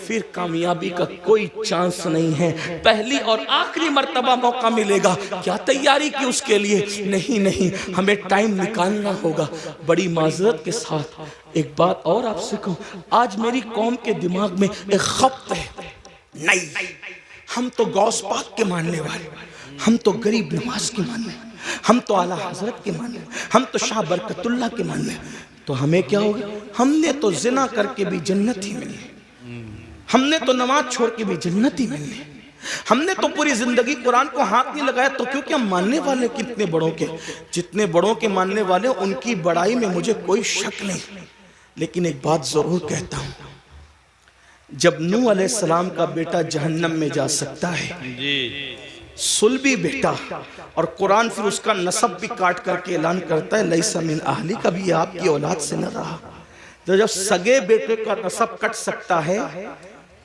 A: پھر کامیابی کا کوئی چانس نہیں ہے، پہلی اور آخری مرتبہ موقع ملے گا۔ کیا تیاری کی اس کے لیے؟ نہیں، ہمیں ٹائم نکالنا ہوگا۔ بڑی معذرت کے ساتھ ایک بات اور آپ سے کہوں، آج میری قوم کے دماغ میں ایک خبط ہے، نہیں ہم تو غوث پاک کے ماننے والے، ہم تو غریب نواز کے ماننے، ہم تو اعلیٰ حضرت کے ماننے، ہم تو شاہ برکت اللہ کے ماننے، تو ہمیں کیا ہوگا؟ ہم نے تو زنا کر کے بھی جنت ہی ملنی، ہم نے تو نماز چھوڑ کے بھی جنت ہی ملنی، ہم نے تو پوری زندگی قرآن کو ہاتھ نہیں لگایا، تو کیونکہ ہم ماننے والے کتنے بڑوں کے، جتنے بڑوں کے ماننے والے ان کی بڑائی میں مجھے کوئی شک نہیں، لیکن ایک بات ضرور کہتا ہوں، جب نوح علیہ السلام کا بیٹا جہنم میں جا سکتا ہے، سلبی بیٹا، اور قرآن پھر اس کا نسب بھی کاٹ کر کے اعلان کرتا ہے لیس من اہلی، کبھی یہ آپ کی اولاد سے نہ رہا، تو جب سگے بیٹے کا نسب کٹ سکتا ہے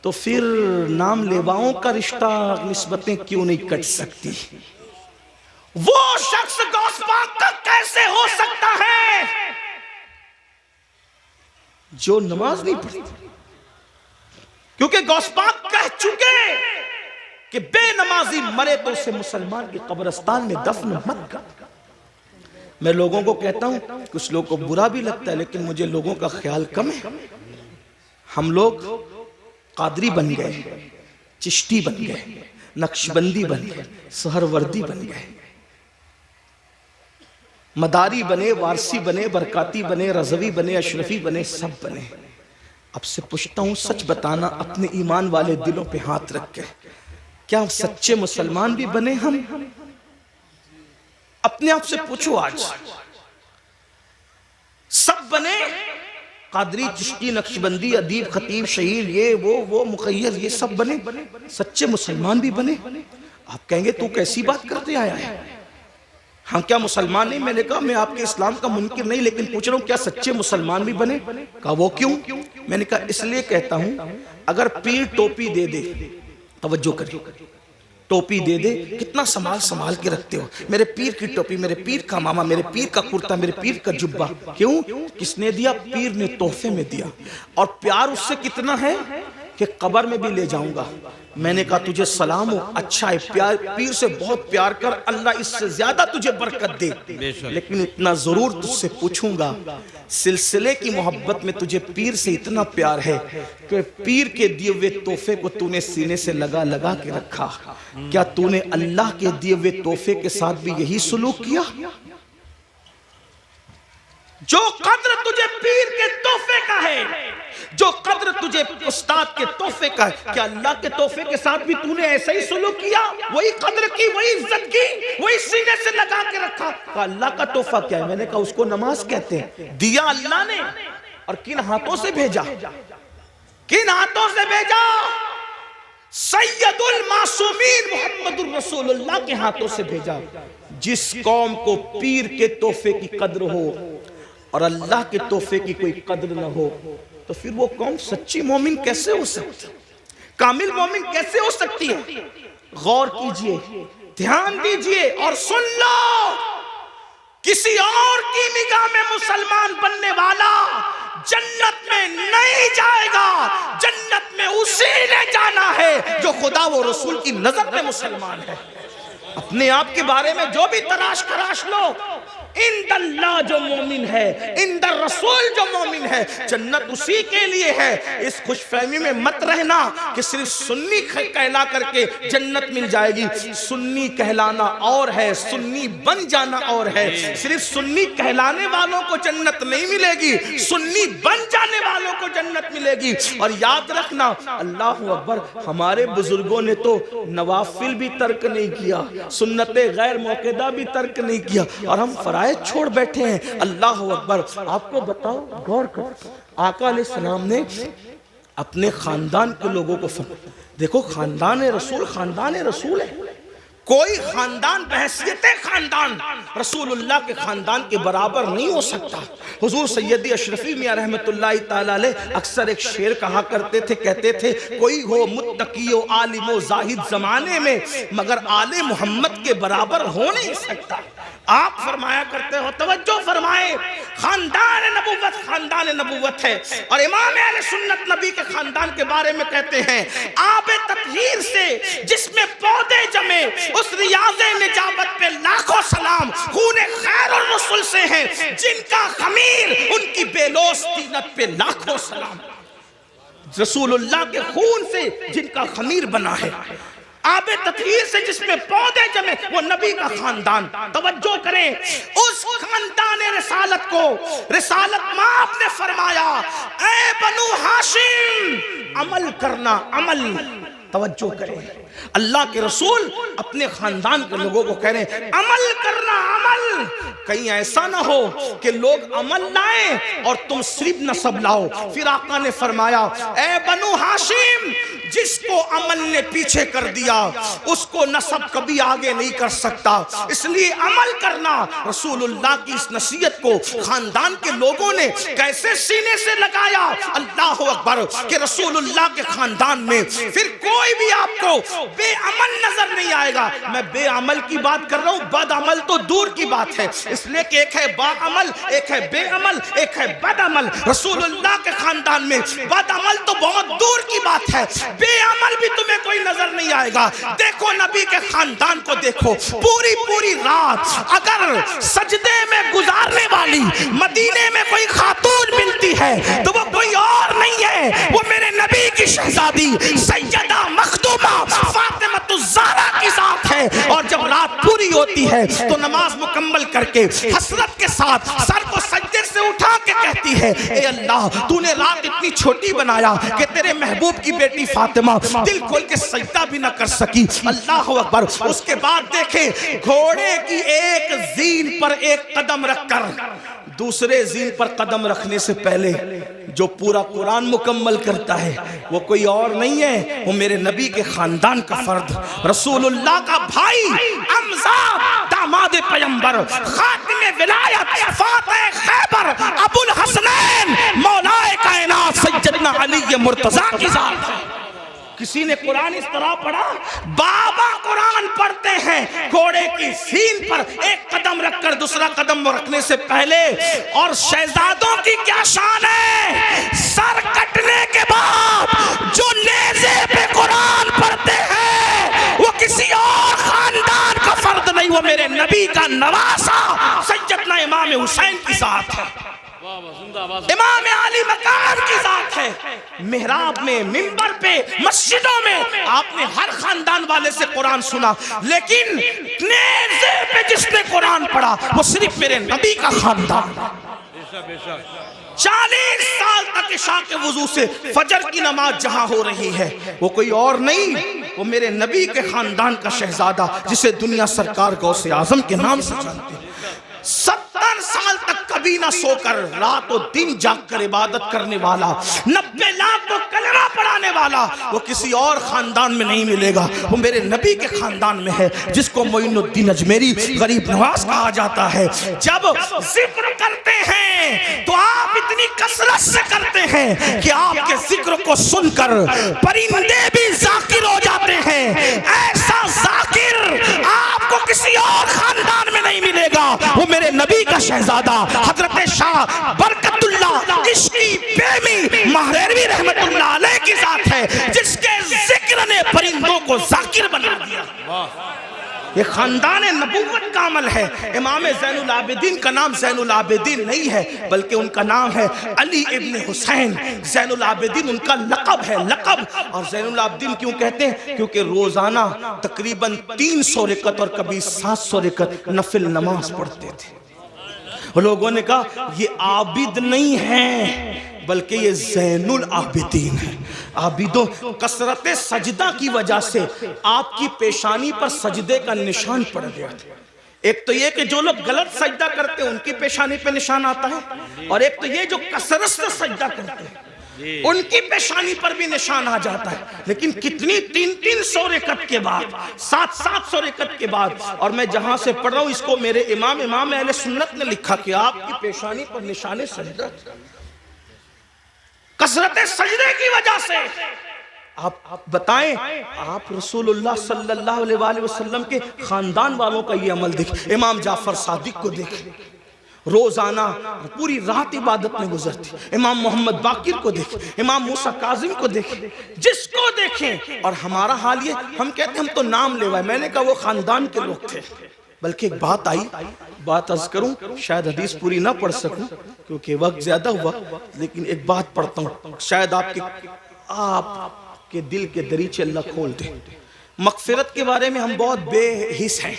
A: تو پھر نام لیواؤں کا رشتہ نسبتیں کیوں نہیں کٹ سکتی؟ وہ شخص غوث پاک کا کیسے ہو سکتا ہے جو نماز نہیں پڑھتی؟ کیونکہ غوث پاک کہہ چکے کہ بے نمازی مرے تو اسے مسلمان کی قبرستان میں دفن مت کر۔ میں لوگوں کو کہتا ہوں، کچھ لوگوں کو برا بھی لگتا ہے، لیکن مجھے لوگوں کا خیال کم ہے۔ ہم لوگ قادری بن گئے، چشتی بن گئے، نقشبندی بن گئے، سہروردی بن گئے، مداری بنے، وارسی بنے، برکاتی بنے، رضوی بنے، اشرفی بنے، سب بنے۔ اب سے پوچھتا ہوں، سچ بتانا اپنے ایمان والے دلوں پہ ہاتھ رکھ کے، کیا سچے مسلمان بھی بنے ہم؟ اپنے آپ سے پوچھو، آج سب بنے؟ قادری، چشتی، نقشبندی، ادیب، خطیب، شہید، یہ وہ مخیر، یہ سب بنے؟ سچے مسلمان بھی بنے؟ آپ کہیں گے تو کیسی بات کرتے آیا ہے؟ ہم کیا مسلمان نہیں؟ میں نے کہا میں آپ کے اسلام کا منکر نہیں، لیکن پوچھ رہا ہوں کیا سچے مسلمان بھی بنے؟ کہا وہ کیوں؟ میں نے کہا اس لیے کہتا ہوں، اگر پیر ٹوپی دے دے، توجہ کریں، ٹوپی دے دے، کتنا سنبھال کے رکھتے ہو، میرے پیر کی ٹوپی، میرے پیر کا ماما، میرے پیر کا کرتا، میرے پیر کا جبہ، کیوں؟ کس نے دیا؟ پیر نے تحفے میں دیا، اور پیار اس سے کتنا ہے کہ قبر میں بھی لے جاؤں گا۔ میں نے کہا تجھے سلام ہو، اچھا ہے، پیر سے بہت پیار کر، اللہ اس سے زیادہ تجھے برکت دے، لیکن اتنا ضرور تجھ سے پوچھوں گا، سلسلے کی محبت میں تجھے پیر سے اتنا پیار ہے کہ پیر کے دیے ہوئے تحفے کو تو نے سینے سے لگا کے رکھا، کیا تو نے اللہ کے دیے ہوئے تحفے کے ساتھ بھی یہی سلوک کیا؟ جو قدر تجھے پیر کے تحفے کا ہے، جو قدر تجھے استاد کے تحفے کا ہے، کیا اللہ کے تحفے کے ساتھ بھی تو نے ایسا ہی سلوک کیا؟ وہی قدر کی، وہی عزت کی، وہی سینے سے لگا کے رکھا؟ کہا اللہ کا تحفہ کیا ہے؟ میں نے کہا اس کو نماز کہتے ہیں، دیا اللہ نے، اور کن ہاتھوں سے بھیجا؟ کن ہاتھوں سے بھیجا؟ سید المعصومین محمد الرسول اللہ کے ہاتھوں سے بھیجا۔ جس قوم کو پیر کے تحفے کی قدر ہو اور اللہ کے تحفے کی کوئی قدر نہ ہو، تو پھر وہ قوم سچی مومن کیسے ہو سکتی؟ کامل مومن کیسے ہو سکتی ہے؟ غور کیجئے، دھیان دیجئے اور سن لو، کسی اور کی نگاہ میں مسلمان بننے والا جنت میں نہیں جائے گا، جنت میں اسی نے جانا ہے جو خدا و رسول کی نظر میں مسلمان ہے۔ اپنے آپ کے بارے میں جو بھی تراش کراش لو، اند اللہ جو مومن ہے، اند الرسول جو مومن ہے، جنت اسی کے لیے ہے۔ اس خوش فہمی میں مت رہنا کہ صرف سنی کہلا کر کے جنت مل جائے گی۔ سنی کہلانا اور ہے، سنی بن جانا اور ہے۔ صرف سنی کہلانے والوں کو جنت نہیں ملے گی، سنی بن جانے والوں کو جنت ملے گی۔ اور یاد رکھنا، اللہ اکبر، ہمارے بزرگوں نے تو نوافل بھی ترک نہیں کیا، سنت غیر موقعہ بھی ترک نہیں کیا، اور ہم فرائض چھوڑ بیٹھے ہیں۔ اللہ اکبر۔ آپ کو بتاؤ، غور کر، آقا علیہ السلام نے اپنے خاندان کے لوگوں کو فرمایا، دیکھو خاندان رسول ہے، کوئی خاندان بحیثیت خاندان رسول اللہ کے خاندان کے برابر نہیں ہو سکتا۔ حضور سیدی اشرفی میاں رحمت اللہ تعالیٰ علیہ اکثر ایک شعر کہا کرتے تھے، کہتے تھے کوئی ہو متقی و عالم و زاہد زمانے میں، مگر آل محمد کے برابر ہو نہیں سکتا۔ آپ فرمایا کرتے ہو، توجہ فرمائے، خاندان نبوت ہے. اور امام اہل سنت نبی کے خاندان کے بارے میں کہتے ہیں آب تطہیر سے جس میں پودے جمے اس ریاض نجابت پہ لاکھوں سلام. خون خیر الرسل سے ہیں جن کا خمیر ان کی بے لوث طینت پہ لاکھوں سلام. رسول اللہ کے خون سے جن کا خمیر بنا ہے، آب تطہیر سے جس میں پودے جمے، وہ نبی کا خاندان. توجہ کریں اس خاندان رسالت کو. رسالت ماں نے فرمایا اے بنو ہاشم عمل کرنا، عمل. توجہ کریں اللہ کے رسول اپنے خاندان کے لوگوں کو کہہ رہے ہیں عمل کرنا، عمل. کہیں ایسا نہ ہو کہ لوگ عمل لائیں اور تم صرف نسب لاؤ. پھر آقا نے فرمایا اے بنو ہاشم جس کو عمل نے پیچھے کر دیا اس کو نسب کبھی آگے نہیں کر سکتا. اس لیے عمل کرنا. رسول اللہ کی اس نصیحت کو خاندان کے لوگوں نے کیسے سینے سے لگایا. اللہ اکبر کہ رسول اللہ کے خاندان میں پھر کوئی بھی آپ کو بے عمل نظر نہیں آئے گا. میں بے عمل کی بات کر رہا ہوں، بد عمل تو دور کی بات ہے. اس لیے کہ ایک ہے با عمل، ایک ہے بے عمل، ایک ہے بد عمل. رسول اللہ کے خاندان میں بد عمل تو بہت دور کی بات ہے، بے عمل بھی تمہیں کوئی نظر نہیں آئے گا. دیکھو نبی کے خاندان کو دیکھو، پوری رات اگر سجدے میں گزارنے والی مدینے میں کوئی خاتون ملتی ہے تو وہ کوئی اور نہیں ہے، وہ میرے نبی کی شہزادی سیدہ مخدومہ فاطمہ الزہرا کی ذات ہے. اور جب رات پوری ہوتی ہے تو نماز مکمل کر کے حسرت کے ساتھ سر کو سجدے سے اٹھا کے کہتی ہے اے اللہ تو نے رات اتنی چھوٹی بنایا کہ تیرے محبوب کی بیٹی فاطمہ دل کھول کے سجدہ بھی نہ کر سکی. اللہ اکبر. اس کے بعد دیکھیں گھوڑے کی ایک زین پر ایک قدم رکھ کر دوسرے زین پر قدم رکھنے سے پہلے جو پورا قرآن مکمل کرتا ہے وہ کوئی اور نہیں ہے، وہ میرے نبی کے خاندان کا فرد، رسول اللہ کا بھائی حمزہ داماد پیمبر خاتم ولایت فاتح خیبر ابو الحسنین مولا کائنات سیدنا علی مرتضیٰ کی ذات ہے. کسی نے قرآن اس طرح پڑھا، بابا قرآن پڑھتے ہیں گھوڑے کی سین پر ایک قدم رکھ کر دوسرا قدم رکھنے سے پہلے. اور شہزادوں کی کیا شان ہے، سر کٹنے کے بعد جو نیزے پہ قرآن پڑھتے ہیں وہ کسی اور خاندان کا فرد نہیں، وہ میرے نبی کا نواسا سیدنا امام حسین کی ذات ہے، امام علی مقام کی ذات ہے. محراب میں، منبر پہ، مسجدوں میں آپ نے ہر خاندان والے سے قرآن سنا، لیکن نیزے پہ جس نے قرآن پڑھا وہ صرف میرے نبی کا خاندان. 40 سال تک عشاء کے وضو سے فجر کی نماز جہاں ہو رہی ہے وہ کوئی اور نہیں، وہ میرے نبی کے خاندان کا شہزادہ جسے دنیا سرکار غوث اعظم کے نام سے جانتے ہیں. 70 سال تک کبھی نہ سو کر رات و دن جاگ کر عبادت کرنے والا، 90 لاکھ کو کلمہ پڑھانے والا وہ کسی اور خاندان میں نہیں ملے گا، وہ میرے نبی کے خاندان میں ہے جس کو معین الدین اجمیری غریب نواز کہا جاتا ہے. جب ذکر کرتے ہیں تو آپ اتنی کثرت سے کرتے ہیں کہ آپ کے ذکر کو سن کر پرندے بھی ذاکر ہو جاتے ہیں. ایسا ذاکر آپ کو کسی اور خاندان میں نہیں ملے گا، وہ میرے نبی کا شہزادہ حضرت شاہ برکت اللہ عشقی بیمی مہریروی رحمت اللہ علیہ کی ذات ہے جس کے ذکر نے پرندوں کو ذاکر بنا دیا. یہ خاندان نبوت کا عمل ہے. امام زین العابدین کا نام زین العابدین نہیں ہے بلکہ ان کا نام ہے علی ابن حسین. زین العابدین ان کا لقب ہے، لقب. اور زین العابدین کیوں کہتے ہیں؟ کیونکہ روزانہ تقریباً 300 رکعت اور کبھی 700 رکعت نفل نماز پڑھتے تھے. لوگوں نے کہا یہ عابد نہیں ہے بلکہ یہ زین العابدین ہے. عابدوں کثرت سجدہ کی وجہ سے آپ کی پیشانی پر سجدے کا نشان پڑ گیا. ایک تو یہ کہ جو لوگ غلط سجدہ کرتے ہیں ان کی پیشانی پہ نشان آتا ہے، اور ایک تو یہ جو کثرت سے سجدہ کرتے ہیں ان کی پیشانی پر بھی نشان آ جاتا ہے. لیکن کتنی 300 رکعت کے بعد، 700 رکعت کے بعد. اور میں جہاں سے پڑھ رہا ہوں اس کو میرے امام اہل سنت نے لکھا کہ آپ کی پیشانی پر نشان سجدہ کثرت سجدے کی وجہ سے. آپ بتائیں، آپ رسول اللہ صلی اللہ علیہ وآلہ وسلم کے خاندان والوں کا یہ عمل دیکھیں. امام جعفر صادق کو دیکھیں، روزانہ پوری رات عبادت میں گزرتی. امام محمد باقر کو دیکھیں, امام موسیٰ کاظم کو دیکھیں, جس کو دیکھیں. اور ہمارا حال یہ, ہم کہتے ہیں ہم تو نام لے وائے. میں نے کہا وہ خاندان کے لوگ تھے. بلکہ ایک بات آئی, بات عرض کروں, شاید حدیث پوری نہ پڑھ سکوں کیونکہ وقت زیادہ ہوا, لیکن ایک بات پڑھتا ہوں, شاید آپ کے دل کے دریچے اللہ کھول دیں. مغفرت کے بارے میں ہم بہت بے حس ہیں,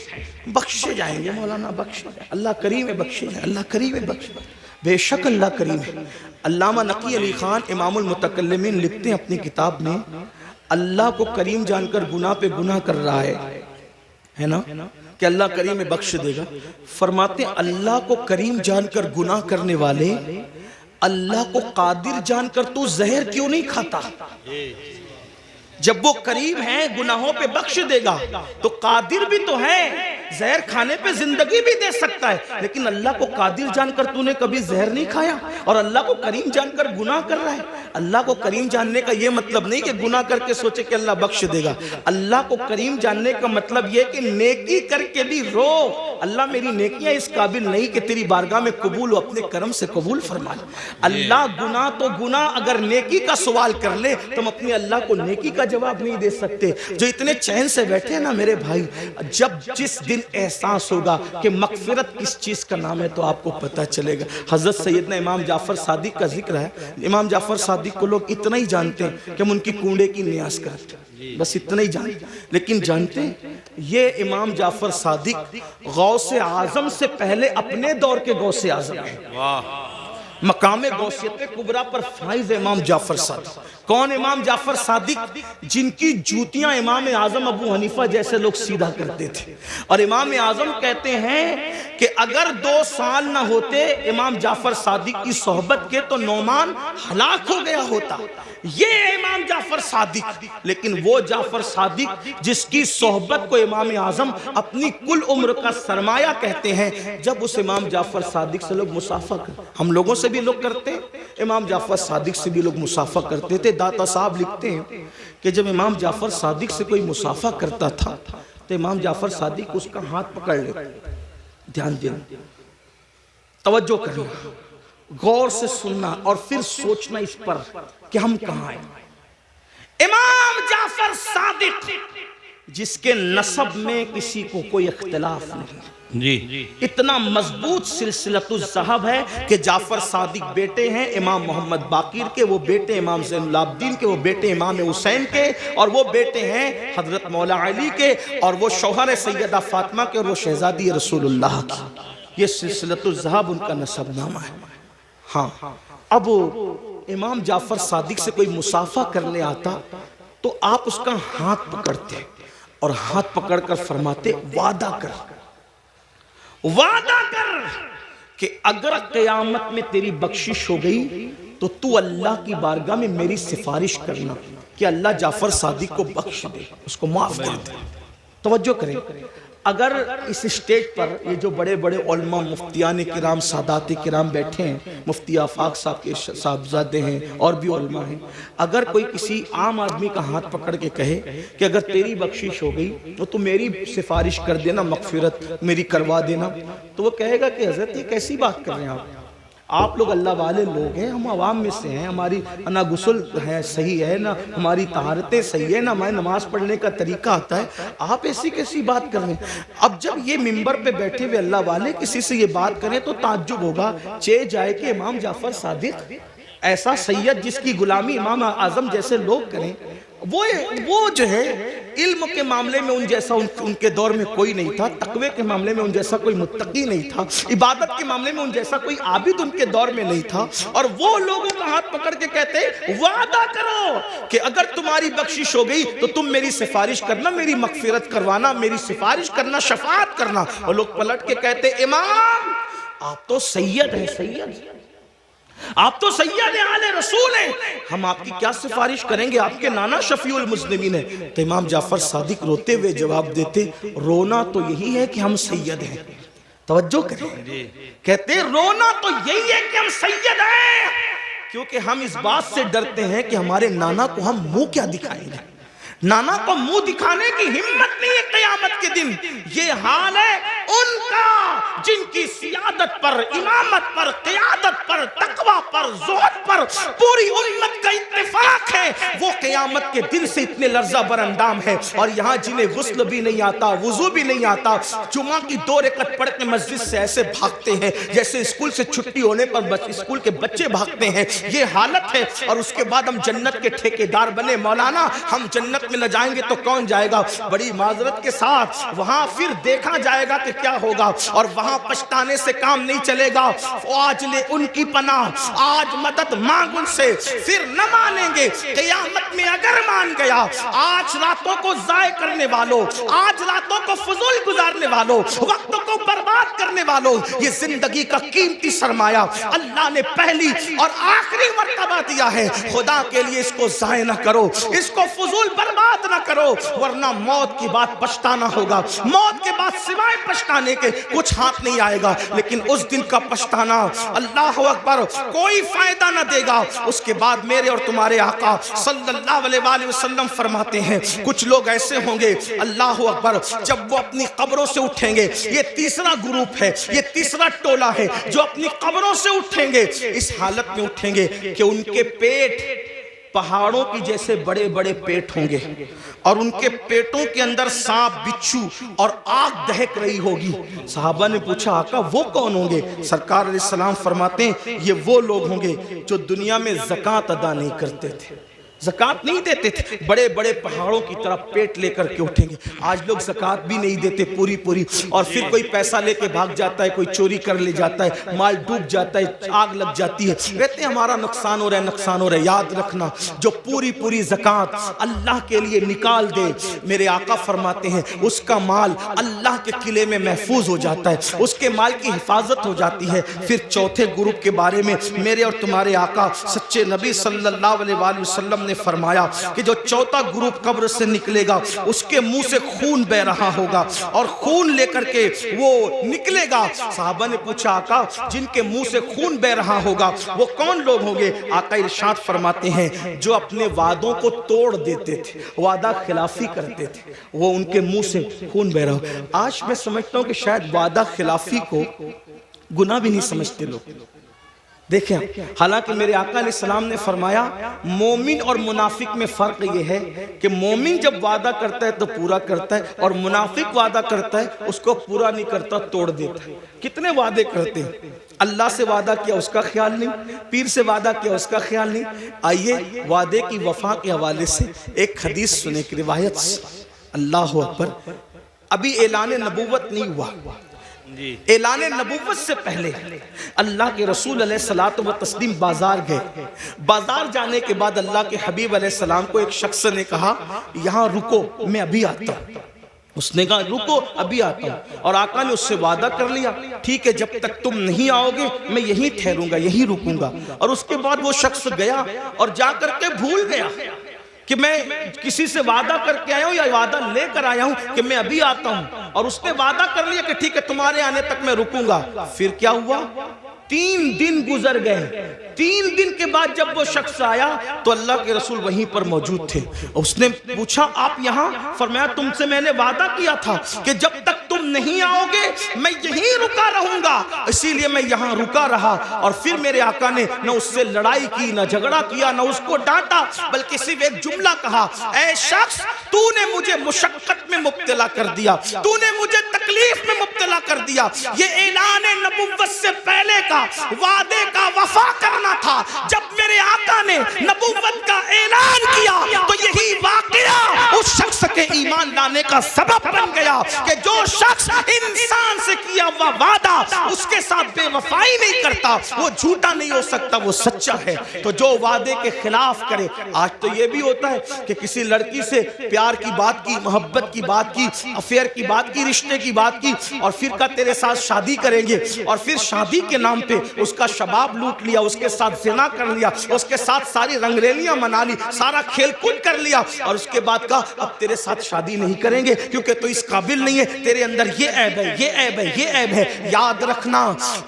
A: بخشے جائیں گے مولانا, بخشے جائیں, اللہ کریم ہے, بخشے جائیں, اللہ کریم ہے, بخشے جائیں. بے شک اللہ کریم ہے. علامہ نقی علی خان امام المتکلمین لکھتے ہیں اپنی کتاب میں, اللہ کو کریم جان کر گناہ پہ گناہ کر رہا ہے نا, کہ اللہ کریم بخش دے گا. فرماتے ہیں اللہ کو کریم جان کر گناہ کرنے والے اللہ کو قادر جان کر تو زہر کیوں نہیں کھاتا؟ جب وہ کریم ہے گناہوں پہ بخش دے گا تو قادر بھی تو ہے, زہر کھانے پہ زندگی بھی دے سکتا ہے. لیکن اللہ کو قادر جان کر تو نے کبھی زہر نہیں کھایا, اور اللہ کو کریم جان کر گناہ کر رہا ہے. اللہ کو کریم جاننے کا یہ مطلب نہیں کہ گناہ کر کے سوچے کہ اللہ بخش دے گا. اللہ کو کریم جاننے کا مطلب یہ کہ نیکی کر کے بھی رو, اللہ میری نیکیاں اس قابل نہیں کہ تیری بارگاہ میں قبول ہو, اپنے کرم سے قبول فرما لے. اللہ گناہ تو گناہ, اگر نیکی کا سوال کر لے تم اپنے اللہ کو نیکی کا جواب نہیں دے سکتے. جو اتنے چین سے بیٹھے ہیں نا میرے بھائی, جس دن احساس ہوگا کہ مغفرت کس چیز کا نام ہے تو آپ کو پتہ چلے گا. حضرت سیدنا امام جعفر صادق کا ذکر ہے. امام جعفر صادق کو لوگ اتنا ہی جانتے ہیں کہ ہم ان کی کونڈے کی نیاز کرتے ہیں, بس اتنا ہی جانتے ہیں. لیکن جانتے ہیں یہ امام جعفر صادق غوث اعظم سے پہلے اپنے دور کے غوث اعظم ہیں. مقام غوثیت کبریٰ پر فائز امام جعفر صادق. کون امام جعفر صادق؟ جن کی جوتیاں امام اعظم ابو حنیفہ جیسے لوگ سیدھا کرتے تھے. اور امام اعظم کہتے ہیں کہ اگر 2 سال نہ ہوتے امام جعفر صادق کی صحبت کے تو نعمان ہلاک ہو گیا ہوتا. یہ امام جعفر صادق. لیکن وہ جعفر صادق جس کی صحبت کو امام اعظم اپنی کل عمر کا سرمایہ کہتے ہیں, جب اس امام جعفر صادق سے لوگ مصافحہ کرتے, ہم لوگوں سے بھی لوگ کرتے ہیں, امام جعفر صادق سے بھی لوگ مصافحہ کرتے تھے. داتا صاحب لکھتے ہیں کہ جب امام جعفر صادق سے کوئی مصافحہ کرتا تھا تو امام جعفر صادق اس کا ہاتھ پکڑ لیتے. دھیان دینا, توجہ کرنا, غور سے سننا اور پھر سوچنا اس پر کہ ہم کہاں ہیں. امام جعفر صادق جس کے نسب میں کسی کو کوئی اختلاف نہیں,
B: جی
A: اتنا مضبوط سلسلۃ الذہب ہے کہ جعفر صادق بیٹے ہیں امام محمد باقر کے, وہ بیٹے امام زین العابدین کے, وہ بیٹے امام حسین کے, اور وہ بیٹے ہیں حضرت مولا علی کے, اور وہ شوہر سیدہ فاطمہ کے, اور وہ شہزادی رسول اللہ کی. یہ سلسلۃ الذہب ان کا نسب نامہ ہے. ہاں, اب امام جعفر صادق سے کوئی مصافحہ کرنے آتا تو آپ اس کا ہاتھ پکڑتے اور ہاتھ پکڑ کر فرماتے وعدہ کر کہ اگر قیامت میں تیری بخشش ہو گئی تو تو اللہ کی بارگاہ میں میری سفارش کرنا کہ اللہ جعفر صادق کو بخش دے, اس کو معاف کر دے. توجہ کریں, اگر اس اسٹیج پر یہ جو بڑے بڑے علماء مفتیان کرام سادات کرام بیٹھے ہیں, مفتی آفاق صاحب کے صاحبزادے ہیں اور بھی علماء ہیں, اگر کوئی کسی عام آدمی کا ہاتھ پکڑ کے کہے کہ اگر تیری بخشش ہو گئی تو میری سفارش کر دینا, مغفرت میری کروا دینا, تو وہ کہے گا کہ حضرت یہ کیسی بات کر رہے ہیں آپ لوگ اللہ والے لوگ ہیں, ہم عوام میں سے ہیں, ہماری نہ غسل ہے صحیح ہے, نہ ہماری طہارتیں صحیح ہے, نہ ہمیں نماز پڑھنے کا طریقہ آتا ہے, آپ ایسی کیسی بات کر رہے ہیں. اب جب یہ منبر پہ بیٹھے ہوئے اللہ والے کسی سے یہ بات کریں تو تعجب ہوگا, چہ جائے کہ امام جعفر صادق ایسا سید جس کی غلامی امام اعظم جیسے لوگ کریں, وہ جو ہے علم کے معاملے میں ان جیسا ان کے دور میں کوئی نہیں تھا, تقوی کے معاملے میں ان جیسا کوئی متقی نہیں تھا, عبادت کے معاملے میں ان جیسا کوئی عابد ان کے دور میں نہیں تھا, اور وہ لوگوں کا ہاتھ پکڑ کے کہتے وعدہ کرو کہ اگر تمہاری بخشش ہو گئی تو تم میری سفارش کرنا, میری مغفرت کروانا, میری سفارش کرنا, شفاعت کرنا. اور لوگ پلٹ کے کہتے امام آپ تو سید ہیں, آپ تو سید آل رسول ہیں, ہم آپ کی کیا سفارش کریں گے, آپ کے نانا شفیع المذنبین ہیں. تو امام جعفر صادق روتے ہوئے جواب دیتے, رونا تو یہی ہے کہ ہم سید ہیں. توجہ کریں, کہتے رونا تو یہی ہے کہ ہم سید ہیں, کیونکہ ہم اس بات سے ڈرتے ہیں کہ ہمارے نانا کو ہم منہ کیا دکھائیں گے. نانا کو منہ دکھانے کی ہمت نہیں ہے قیامت کے دن. یہ حال ہے ان کا جن کی سیادت پر، امامت پر، قیادت پر، تقوی پر، زہد پر پوری امت کا اتفاق ہے، وہ قیامت کے دن سے اتنے لرزہ بر اندام ہے، اور یہاں جنہیں غسل بھی نہیں آتا، وضو بھی نہیں آتا، جمعہ کی 2 رکعت پڑھ کے مسجد سے ایسے بھاگتے ہیں جیسے اسکول سے چھٹی ہونے پر اسکول کے بچے بھاگتے ہیں، یہ حالت ہے۔ اور اس کے بعد ہم جنت کے ٹھیکیدار بنے، مولانا ہم جنت میں نہ جائیں گے تو کون جائے گا؟ بڑی معذرت کے ساتھ وہاں پھر دیکھا جائے گا کہ کیا ہوگا، اور وہاں پچھتانے سے کام نہیں چلے گا۔ آج لے ان کی پناہ، آج مدد مانگ ان سے، پھر نہ مانیں گے قیامت میں اگر مان گیا۔ آج راتوں کو ضائع کرنے والوں، آج راتوں کو فضول گزارنے والوں، وقت کو برباد کرنے والوں، یہ زندگی کا قیمتی سرمایہ اللہ نے پہلی اور آخری مرتبہ دیا ہے، خدا کے لیے اس کو ضائع نہ کرو، اس کو فضول برباد نہ کرو، ورنہ موت کی بات پچھتانا ہوگا۔ موت کے بعد سوائے پچھتانے کے کچھ ہاتھ نہیں آئے گا، لیکن اس دن کا پچھتانا اللہ اکبر کوئی فائدہ نہ دے گا۔ اس کے بعد میرے اور تمہارے آقا صلی اللہ علیہ وآلہ وسلم فرماتے ہیں کچھ لوگ ایسے ہوں گے اللہ اکبر جب وہ اپنی قبروں سے اٹھیں گے، یہ تیسرا گروپ ہے، یہ تیسرا ٹولہ ہے جو اپنی قبروں سے اٹھیں گے، اس حالت میں اٹھیں گے کہ ان کے پیٹ پہاڑوں کی جیسے بڑے بڑے پیٹ ہوں گے، اور ان کے پیٹوں کے اندر سانپ، بچھو اور آگ دہک رہی ہوگی۔ صحابہ نے پوچھا آقا وہ کون ہوں گے؟ سرکار علیہ السلام فرماتے ہیں یہ وہ لوگ ہوں گے جو دنیا میں زکوٰۃ ادا نہیں کرتے تھے، زکوٰۃ نہیں دیتے تھے، بڑے بڑے پہاڑوں کی طرح پیٹ لے کر کے اٹھیں گے۔ آج لوگ زکوٰۃ بھی نہیں دیتے پوری پوری، اور پھر کوئی پیسہ لے کے بھاگ جاتا ہے، کوئی چوری کر لے جاتا ہے، مال ڈوب جاتا ہے، آگ لگ جاتی ہے، کہتے ہیں ہمارا نقصان ہو رہا ہے، نقصان ہو رہا ہے۔ یاد رکھنا جو پوری پوری زکوٰۃ اللہ کے لیے نکال دے، میرے آقا فرماتے ہیں اس کا مال اللہ کے قلعے میں محفوظ ہو جاتا ہے، اس کے مال کی حفاظت ہو جاتی ہے۔ پھر چوتھے گروپ کے بارے میں میرے اور تمہارے آقا سچے نبی صلی اللہ علیہ وآلہ وسلم نے فرمایا کہ جو چوتھا گروپ قبر سے نکلے گا اس کے منہ سے خون بہ رہا ہوگا، اور خون لے کر کے وہ نکلے گا۔ صحابہ نے پوچھا آقا جن کے منہ سے خون بہ رہا ہوگا وہ کون لوگ ہوں گے؟ آقا ارشاد فرماتے ہیں جو اپنے وعدوں کو توڑ دیتے تھے، وعدہ خلافی کرتے تھے، وہ ان کے منہ سے خون بہ رہا ہو۔ آج میں سمجھتا ہوں کہ شاید وعدہ خلافی کو گناہ بھی نہیں سمجھتے لوگ۔ دیکھیں حالانکہ میرے آقا علیہ السلام نے فرمایا مومن اور منافق میں فرق یہ ہے کہ مومن جب وعدہ کرتا ہے تو پورا کرتا ہے، اور منافق وعدہ کرتا ہے اس کو پورا نہیں کرتا، توڑ دیتا ہے۔ کتنے وعدے کرتے ہیں، اللہ سے وعدہ کیا اس کا خیال نہیں، پیر سے وعدہ کیا اس کا خیال نہیں۔ آئیے وعدے کی وفا کے حوالے سے ایک حدیث سنے کی روایت سے۔ اللہ اکبر، ابھی اعلان نبوت نہیں ہوا، اعلان نبوت سے پہلے اللہ کے رسول علیہ الصلوۃ والتسلیم بازار گئے۔ بازار جانے کے بعد اللہ کے حبیب علیہ السلام کو ایک شخص نے کہا یہاں رکو میں ابھی آتا ہوں۔ اس نے کہا رکو ابھی آتا ہوں، اور آقا نے اس سے وعدہ کر لیا ٹھیک ہے جب تک تم نہیں آؤ گے میں یہیں ٹھہروں گا، یہیں رکوں گا۔ اور اس کے بعد وہ شخص گیا اور جا کر کے بھول گیا کہ میں کسی سے وعدہ کر کے آیا ہوں یا وعدہ لے کر آیا ہوں کہ میں ابھی آتا ہوں، اور اس نے وعدہ کر لیا کہ ٹھیک ہے تمہارے آنے تک میں رکوں گا۔ پھر کیا ہوا؟ 3 دن گزر گئے۔ 3 دن کے بعد جب وہ شخص آیا تو اللہ کے رسول وہیں پر موجود تھے۔ اس نے پوچھا آپ یہاں؟ فرمایا تم سے میں نے وعدہ کیا تھا کہ جب تک تم نہیں آؤ گے میں یہیں رکا رہوں گا، اسی لیے میں یہاں رکا رہا۔ اور پھر میرے آقا نے نہ اس سے لڑائی کی، نہ جھگڑا کیا، نہ اس کو ڈانٹا، بلکہ صرف ایک جملہ کہا اے شخص تو نے مجھے مشقت میں مبتلا کر دیا، تو نے مجھے تکلیف میں مبتلا کر دیا۔ یہ اعلان نبوت سے پہلے کا وعدے کا وفا کرنا تھا۔ جب میرے آقا نے نبوت کا اعلان کیا تو یہی واقعہ اس شخص کے ایمان لانے کا سبب بن گیا کہ جو شخص انسان سے کیا ہوا وعدہ اس کے ساتھ بے وفائی نہیں کرتا وہ جھوٹا نہیں ہو سکتا، وہ سچا ہے۔ تو جو وعدے کے خلاف کرے، آج تو یہ بھی ہوتا ہے کہ کسی لڑکی سے پیار کی بات کی، محبت کی بات کی، افیئر کی بات کی، رشتے کی بات کی، اور پھر کہا تیرے ساتھ شادی کریں گے، اور پھر شادی کے نام پہ اس کا شباب لوٹ لیا، اس کے ساتھ زنا کر لیا، اس کے ساتھ ساری رنگریلیاں منا لی، سارا کھیل کود کر لیا، اور اس کے بعد کہا اب تیرے ساتھ شادی نہیں کریں گے کیونکہ تو اس قابل نہیں ہے، تیرے اندر یہ عیب ہے، یہ عیب ہے، یہ عیب ہے۔ یاد رکھنا،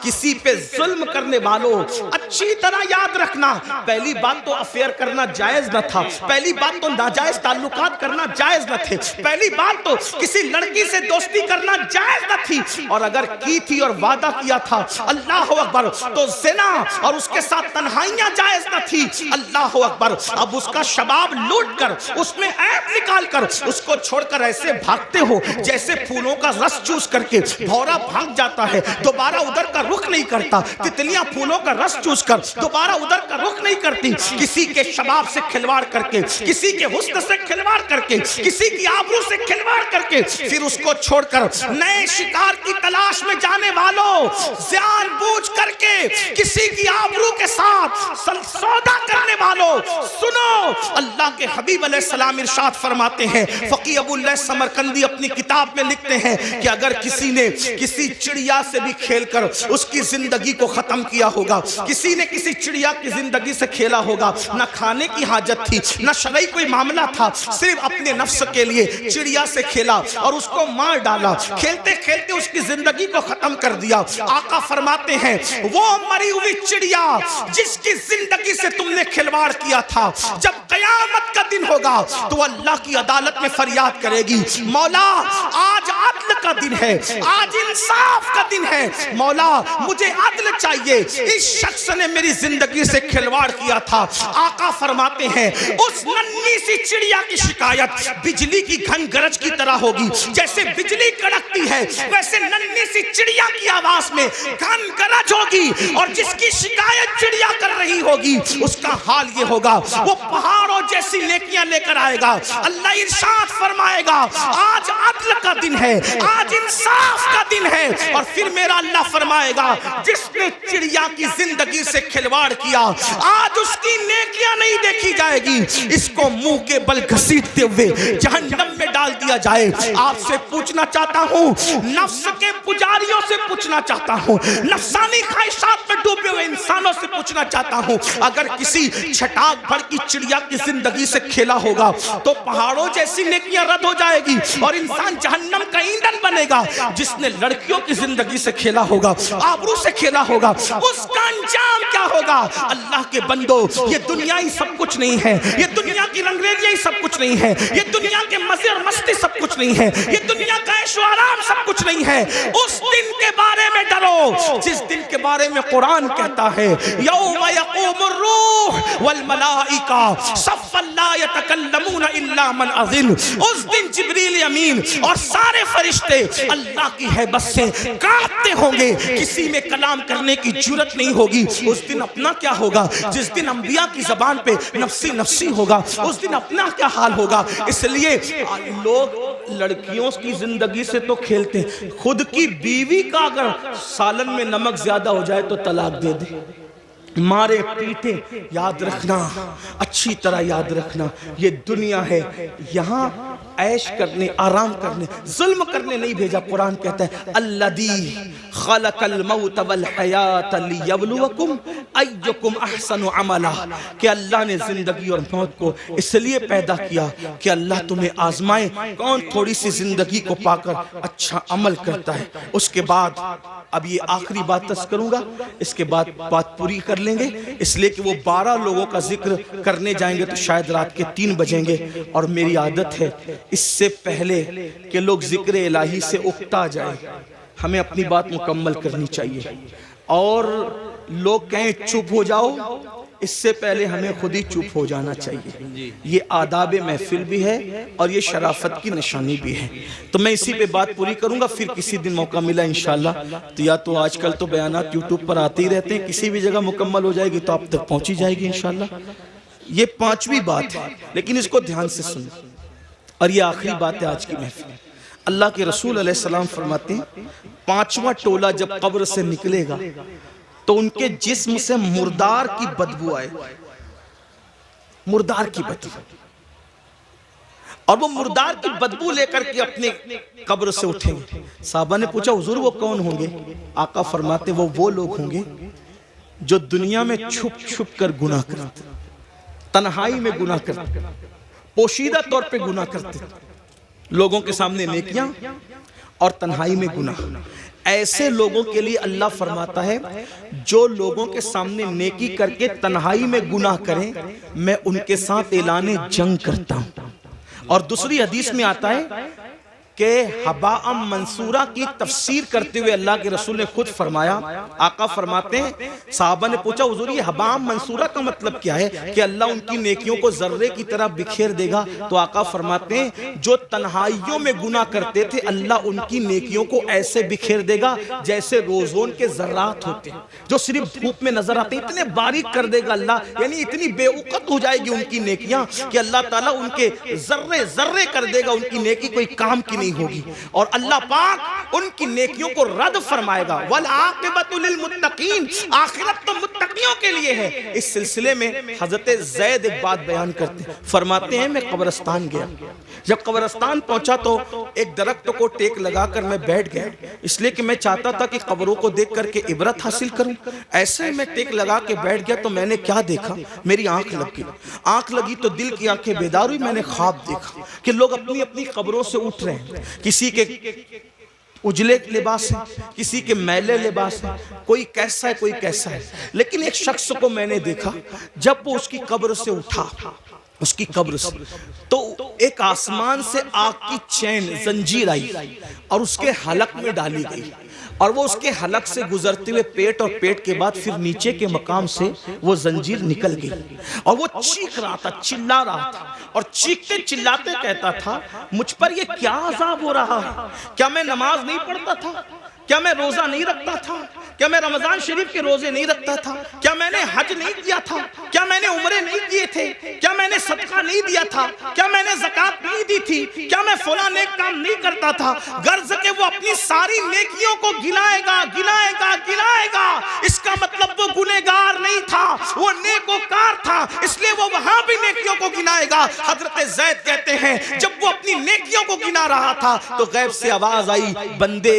A: کسی پہ ظلم کرنے والوں اچھی طرح یاد رکھنا، پہلی بات تو افیئر کرنا جائز نہ تھا، پہلی بات تو ناجائز تعلقات کرنا جائز نہ تھے، پہلی بات تو کسی لڑکی سے دوستی کرنا جائز نہ تھی، اور اگر کی تھی اور وعدہ کیا تھا اللہ اکبر تو زنا اور اس کے ساتھ تنہائیاں جائز نہ تھی، اللہ اکبر۔ اب اس کا شباب لوٹ کر، اس میں عیب نکال کر اس کو چھوڑ کر ایسے بھاگتے ہو جیسے پھولوں کا رس چوس کر کے بھورا بھاگ جاتا ہے، دوبارہ ادھر کا رخ نہیں کرتا، تتلیاں پھولوں کا رس چوس کر دوبارہ ادھر کا رخ نہیں کرتی، کسی کے شباب سے کھلواڑ کر کے، کسی کے حسن سے کھلواڑ کر کے، کسی کی آبرو سے کھلواڑ کر کے پھر اس کو چھوڑ کر نئے شکار کی تلاش میں جانے والوں، جان بوجھ کر کے کسی کی آبرو کے ساتھ سودا کرنے والوں، سنو اللہ کے حبیب علیہ السلام ارشاد فرماتے ہیں، فقیہ ابو اللہ سمرقندی اپنی کتاب میں لکھتے ہیں کہ اگر کسی نے کسی چڑیا سے بھی کھیل کر اس کی زندگی کو ختم کیا ہوگا، کسی نے کسی چڑیا کی زندگی سے کھیلا ہوگا، نہ کھانے کی حاجت تھی، نہ شرعی کوئی معاملہ تھا، صرف اپنے نفس کے لیے چڑیا سے کھیلا اور اس کو مار ڈالا، کھیلتے کھیلتے اس کی زندگی کو ختم کر دیا، آقا فرماتے ہیں وہ مری ہوئی چڑیا جس کی زندگی سے تم نے کھلواڑ کیا تھا، جب قیامت کا دن ہوگا تو اللہ کی عدالت میں فریاد کرے گی، مولا آج عدل کا دن ہے، آج انصاف کا دن ہے، مولا مجھے عدل چاہیے، اس شخص نے میری زندگی سے کھلواڑ کیا تھا۔ آقا فرماتے ہیں اس ننھی سی چڑیا کی شکایت بجلی کی گھن گرج کی طرح ہوگی، جیسے بجلی کڑکتی ہے ویسے ننھی سی چڑیا کی آواز میں گھن گرج ہوگی، اور جس کی شکایت چڑیا کر رہی ہوگی اس کا حال یہ ہوگا، وہ پہاڑوں جیسی نیکیاں لے کر آئے گا، اللہ ارشاد فرمائے گا آج عدل کا دن ہے، آج انصاف کا دن ہے، اور پھر میرا اللہ فرمائے گا جس نے چڑیا کی زندگی سے کھلواڑ کیا آج اس کی نیکیاں نہیں دیکھی جائے گی، اس کو منہ کے بل گھسیٹتے ہوئے جہنم میں ڈال دیا جائے۔ آپ سے پوچھنا چاہتا ہوں، نفس کے پجاریوں سے پوچھنا چاہتا ہوں، نفسانی خواہشات میں ڈوبے ہوئے انسانوں سے پوچھنا چاہتا ہوں، اگر کسی چھٹاک بھر کی چڑیا کی زندگی سے کھیلا ہوگا تو پہاڑوں جیسی نیکیاں رد ہو جائے گی اور انسان جہنم کا ایندھن بنے گا۔ جس نے لڑکیوں کی زندگی سے کھیلا ہوگا، آبرو سے کھیلا ہوگا، اس کا انجام کیا ہوگا؟ اللہ کے بندو، یہ دنیا ہی سب کچھ نہیں ہے، یہ دنیا کی رنگریلیاں ہی سب کچھ نہیں ہے، یہ دنیا کے مزے اور مستی سب کچھ نہیں ہے، یہ دنیا کا عیش و آرام سب کچھ نہیں ہے۔ اس دن کے بارے میں ڈرو جس دن کے بارے میں قرآن کہتا ہے یوم یقوم الروح والملائکہ صفا لا یتکلمون الا من اذن، اس دن جبریل امین اور سارے فرشتے اللہ کی ہیبت سے کانپتے ہوں گے، کسی میں کلام کرنے کی جرت نہیں ہوگی۔ اس دن اپنا کیا ہوگا؟ جس دن انبیاء کی زبان پہ نفسی نفسی ہوگا، اس دن اپنا کیا حال ہوگا؟ اس لیے لوگ لڑکیوں کی زندگی سے تو کھیلتے ہیں، خود کی بیوی کا اگر سالن میں نمک زیادہ ہو جائے تو طلاق دے دے، مارے پیٹے۔ یاد رکھنا، اچھی طرح یاد رکھنا، یہ دنیا ہے، یہاں عیش کرنے، آرام کرنے، ظلم کرنے نہیں بھیجا۔ قرآن کہتا ہے الذی خلق الموت والحیات لیبلوکم ایکم احسن عملا، کہ اللہ نے زندگی اور موت کو اس لیے پیدا کیا کہ اللہ تمہیں آزمائے کون تھوڑی سی زندگی کو پا کر اچھا عمل کرتا ہے۔ اس کے بعد اب یہ آخری بات کروں گا، اس کے بعد بات پوری کر لیں گے، اس لیے کہ وہ 12 لوگوں کا ذکر کرنے جائیں گے تو شاید رات کے 3 بجیں گے، اور میری عادت ہے اس سے پہلے کہ لوگ ذکر الہی سے اکتا جائیں، ہمیں اپنی بات مکمل کرنی چاہیے، اور لوگ کہیں چپ ہو جاؤ، اس سے پہلے ہمیں خود ہی چپ ہو جانا چاہیے۔ یہ آداب محفل بھی ہے اور یہ شرافت کی نشانی بھی ہے۔ تو میں اسی پہ بات پوری کروں گا، پھر کسی دن موقع ملا انشاءاللہ تو یا تو آج کل تو بیانات یوٹیوب پر آتے ہی رہتے ہیں، کسی بھی جگہ مکمل ہو جائے گی تو آپ تک پہنچی جائے گی انشاءاللہ۔ یہ 5ویں بات ہے، لیکن اس کو دھیان سے سنیں، اور یہ آخری بات ہے آج کی محفل۔ اللہ کے رسول علیہ السلام فرماتے ہیں 5واں ٹولہ جب قبر سے نکلے گا تو ان کے جسم سے مردار کی بدبو آئے، مردار کی بدبو، اور وہ مردار کی بدبو لے کر کے اپنے قبر سے اٹھیں گے۔ صحابہ نے پوچھا حضور وہ کون ہوں گے؟ آقا فرماتے وہ لوگ ہوں گے جو دنیا میں چھپ چھپ کر گناہ کرتے، تنہائی میں گناہ کرتے، پوشیدہ طور پہ گناہ کرتے، لوگوں کے سامنے نیکیاں اور تنہائی میں گناہ۔ ایسے لوگوں کے لیے اللہ فرماتا ہے جو لوگوں کے سامنے نیکی کر کے تنہائی میں گناہ کریں، میں ان کے ساتھ اعلان جنگ کرتا ہوں۔ اور دوسری حدیث میں آتا ہے کہ حباء منصورہ کی تفسیر کرتے ہوئے اللہ کے رسول نے خود فرمایا، آقا فرماتے ہیں صحابہ نے پوچھا حضور یہ حباء منصورہ کا مطلب کیا ہے کہ اللہ ان کی نیکیوں کو ذرے کی طرح بکھیر دے گا؟ تو آقا فرماتے ہیں جو تنہائیوں میں گناہ کرتے تھے اللہ ان کی نیکیوں کو ایسے بکھیر دے گا جیسے روزون کے ذرات ہوتے ہیں جو صرف دھوپ میں نظر آتے ہیں، اتنے باریک کر دے گا اللہ، یعنی اتنی بے وقت ہو جائے گی ان کی نیکیاں کہ اللہ تعالیٰ ان کے ذرے ذرے کر دے گا، ان کی نیکی کوئی کام کی نہیں ہوگی، اور اللہ پاک ان کی نیکیوں کو رد فرمائے گا۔ والعاقبۃ للمتقین، آخرت تو متقیوں کے لیے ہے۔ اس سلسلے میں حضرت زید ایک بات بیان کرتے ہیں، فرماتے ہیں میں قبرستان گیا، جب قبرستان پہنچا تو ایک درخت کو ٹیک لگا کر میں بیٹھ گیا، اس لیے کہ میں چاہتا تھا کہ قبروں کو دیکھ کر کے عبرت حاصل کروں۔ ایسے میں ٹیک لگا کے بیٹھ گیا تو میں نے کیا دیکھا، میری آنکھ لگی، آنکھ لگی تو دل کی آنکھیں بیدار ہوئی، میں نے خواب دیکھا کہ لوگ اپنی اپنی قبروں سے اٹھ رہے ہیں، کسی کے اجلے لباس ہے، کسی کے میلے لباس ہے، کوئی کیسا ہے کوئی کیسا ہے، لیکن ایک شخص کو میں نے دیکھا جب وہ اس کی قبر سے اٹھا، اس کی قبر سے تو ایک آسمان سے آگ کی چین زنجیر آئی اور اس کے حلق میں ڈالی گئی، اور وہ اس کے حلق سے گزرتے ہوئے پیٹ، اور پیٹ کے بعد پھر نیچے کے مقام سے وہ زنجیر نکل گئی، اور وہ چیخ رہا تھا، چلا رہا تھا، اور چیختے چلاتے کہتا تھا مجھ پر یہ کیا عذاب ہو رہا ہے؟ کیا میں نماز نہیں پڑھتا تھا؟ کیا میں روزہ نہیں رکھتا تھا؟ کیا میں رمضان شریف کے روزے نہیں رکھتا تھا؟ کیا میں نے حج نہیں کیا تھا؟ کیا میں نے عمرے نہیں کیے تھے؟ کیا میں نے صدقہ نہیں دیا تھا؟ کیا میں نے زکوٰۃ نہیں دی تھی؟ کیا میں فلاں نیک کام نہیں کرتا تھا؟ غرض کہ وہ اپنی ساری نیکیوں کو گنائے گا، گنائے گا، گنائے گا، اس کا مطلب وہ گنہگار نہیں تھا، وہ نیکوکار تھا، اس لیے وہ وہاں بھی نیکیوں کو گنائے گا۔ حضرت زید کہتے ہیں جب وہ اپنی نیکیوں کو گنا رہا تھا تو غیب سے آواز آئی بندے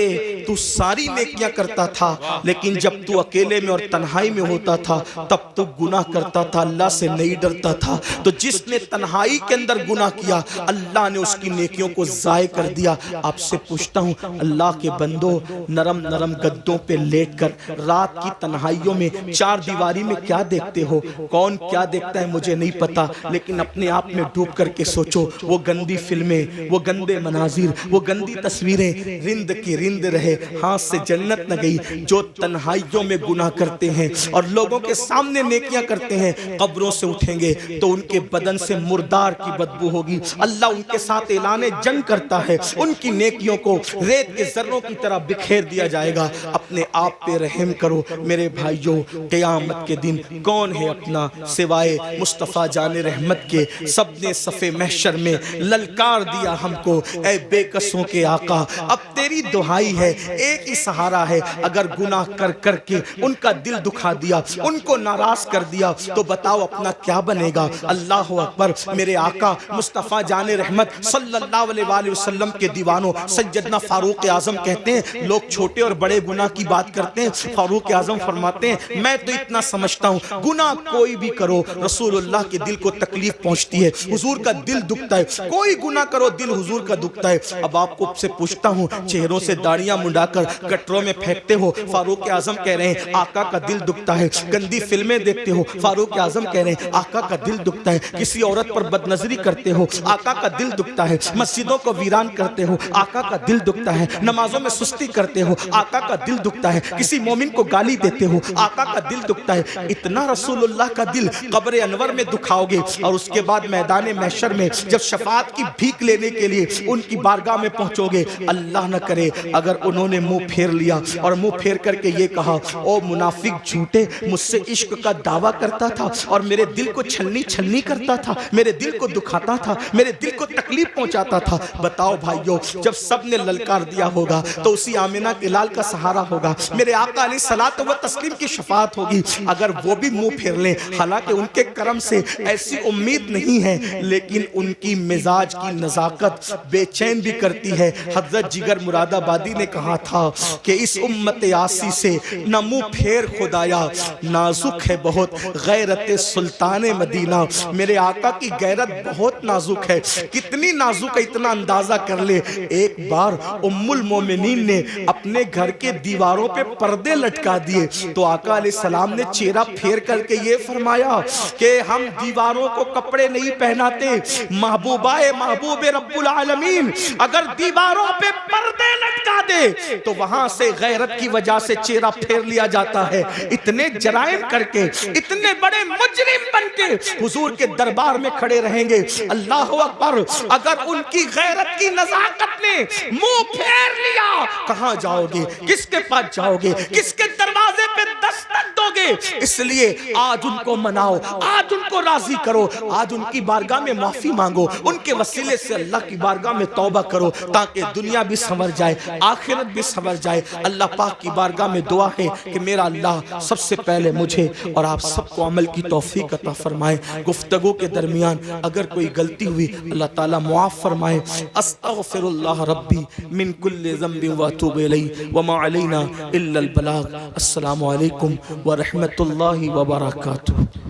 A: تو ساری نیکیاں کرتا تھا، لیکن جب تو اکیلے میں اور تنہائی میں ہوتا تھا تب تو گناہ کرتا تھا، اللہ سے نہیں ڈرتا تھا، تو جس نے تنہائی کے اندر گناہ کیا اللہ نے اس کی نیکیوں کو ضائع کر دیا۔ آپ سے پوچھتا ہوں اللہ کے بندو، نرم نرم گدوں پہ لیٹ کر رات کی تنہائیوں میں چار دیواری میں کیا دیکھتے ہو؟ کون کیا دیکھتا ہے مجھے نہیں پتا، لیکن اپنے آپ میں ڈوب کر کے سوچو، وہ گندی فلمیں، وہ گندے مناظر، وہ گندی تصویریں رند کی رند رہے، ہاتھ سے جنت نہ گئی۔ جو تنہائیوں میں گناہ کرتے ہیں اور لوگوں کے سامنے نیکیاں کرتے ہیں، قبروں سے اٹھیں گے تو ان کے بدن سے مردار کی بدبو ہوگی، اللہ ان کے ساتھ اعلان جنگ کرتا ہے، ان کی نیکیوں کو ریت کے ذروں کی طرح بکھیر دیا جائے گا۔ اپنے آپ پہ رحم کرو میرے بھائیوں، قیامت کے دن کون ہے اپنا سوائے مصطفیٰ جان رحمت کے؟ سب نے صف محشر میں للکار دیا ہم کو، اے بے کسوں کے آقا اب تیری دہائی ہے، ایک ہی سہارا ہے، اگر گناہ کر کر کے ان کا دل دکھا دیا، ان کو ناراض کر دیا تو بتاؤ اپنا کیا بنے گا؟ اللہ اکبر۔ میرے آقا مصطفیٰ جان رحمت صلی اللہ علیہ وآلہ وسلم کے دیوانوں سیدنا فاروق اعظم کہتے ہیں لوگ چھوٹے اور بڑے گناہ کی بات کرتے ہیں، فاروق اعظم فرماتے ہیں میں تو اتنا سمجھتا ہوں گناہ کوئی بھی کرو رسول اللہ کے دل کو تکلیف پہنچتی ہے، حضور کا دل دکھتا ہے، کوئی گناہ کرو دل حضور کا دکھتا ہے۔ اب آپ کو سے پوچھتا ہوں چہروں سے داڑیاں منڈا کر گٹروں میں پھینکتے ہو، فاروق اعظم کہہ رہے ہیں آقا کا دل دکھتا ہے، گندی فلمیں دیکھتے ہو، فاروق اعظم کہہ رہے ہیں آقا کا دل دکھتا ہے، کسی عورت پر بد نظری کرتے ہو آقا کا دل دکھتا ہے، مسجدوں کو ویران کرتے ہو آقا کا دل دکھتا ہے، نمازوں میں سستی کرتے ہو آقا کا دل دکھتا ہے، کسی مومن کو گالی دیتے ہو آقا کا دل دکھتا ہے۔ اتنا رسول اللہ کا دل قبر انور میں دکھاؤ گے اور اس کے بعد میدان محشر میں جب شفاعت کی بھیک لینے کے لیے ان کی بارگاہ میں پہنچو گے، اللہ نہ کرے اگر انہوں نے منہ پھیر لیا اور منہ پھیر کر کے یہ کہا او منافق جھوٹے، مجھ سے عشق کا دعویٰ کرتا تھا اور میرے دل کو چھلنی چھلنی کرتا تھا، میرے دل کو دکھاتا تھا، میرے دل کو تکلیف پہنچاتا تھا۔ بتاؤ بھائیو جب سب نے للکار دیا ہوگا تو اسی آمنہ کے لال کا سہارا ہوگا، میرے آقا علیہ الصلوۃ و تسلیم کی شفاعت ہوگی، اگر وہ بھی منہ پھیر لیں. حالانکہ ان کے کرم سے ایسی امید نہیں ہے, لیکن ان کی مزاج کی نزاکت بے چین بھی کرتی ہے. حضرت جگر مراد آبادی نے کہا تھا کہ اس امت یاسی سے نہ منہ پھیر خدایا, نازک ہے بہت غیرت سلطان مدینہ. میرے آقا کی غیرت بہت نازک ہے. کتنی نازک ہے اتنا اندازہ کر لے. ایک بار ام المومنین نے اپنے گھر کے دیواروں پہ پردے لٹکا دیے تو آقا علیہ السلام نے چہرہ پھیر کر کے یہ فرمایا کہ ہم دیواروں کو کپڑے نہیں پہناتے, محبوبائے محبوب رب العالمین اگر دیواروں پہ پردے لٹکا دے تو وہاں سے غیرت کی وجہ سے چہرہ پھیر لیا جاتا ہے. اتنے جرائم کر کے, اتنے بڑے مجرم بن کے حضور کے دربار میں کھڑے رہیں گے. اللہ اکبر, اگر ان کی غیرت کی نزاکت نے منہ پھیر لیا, کہاں جاؤ گے, کس کے پاس جاؤ گے, کس کے دروازے پہ دستک دو گے؟ اس لیے آج ان کو مناؤ, آج ان کو راضی کرو, آج ان کی بارگاہ میں معافی مانگو, ان کے وسیلے سے اللہ کی بارگاہ میں توبہ کرو تاکہ دنیا بھی سنور جائے, آخرت بھی سنور جائے. اللہ پاک کی بارگاہ میں دعا ہے کہ میرا اللہ سب سے پہلے مجھے اور آپ سب کو عمل کی توفیق عطا فرمائے. گفتگو کے درمیان اگر کوئی غلطی ہوئی اللہ تعالیٰ معاف فرمائے. استغفر اللہ ربی من کل ذنب واتوب الیہ وما علینا الا البلاغ. السلام علیکم ورحمۃ اللہ وبرکاتہ.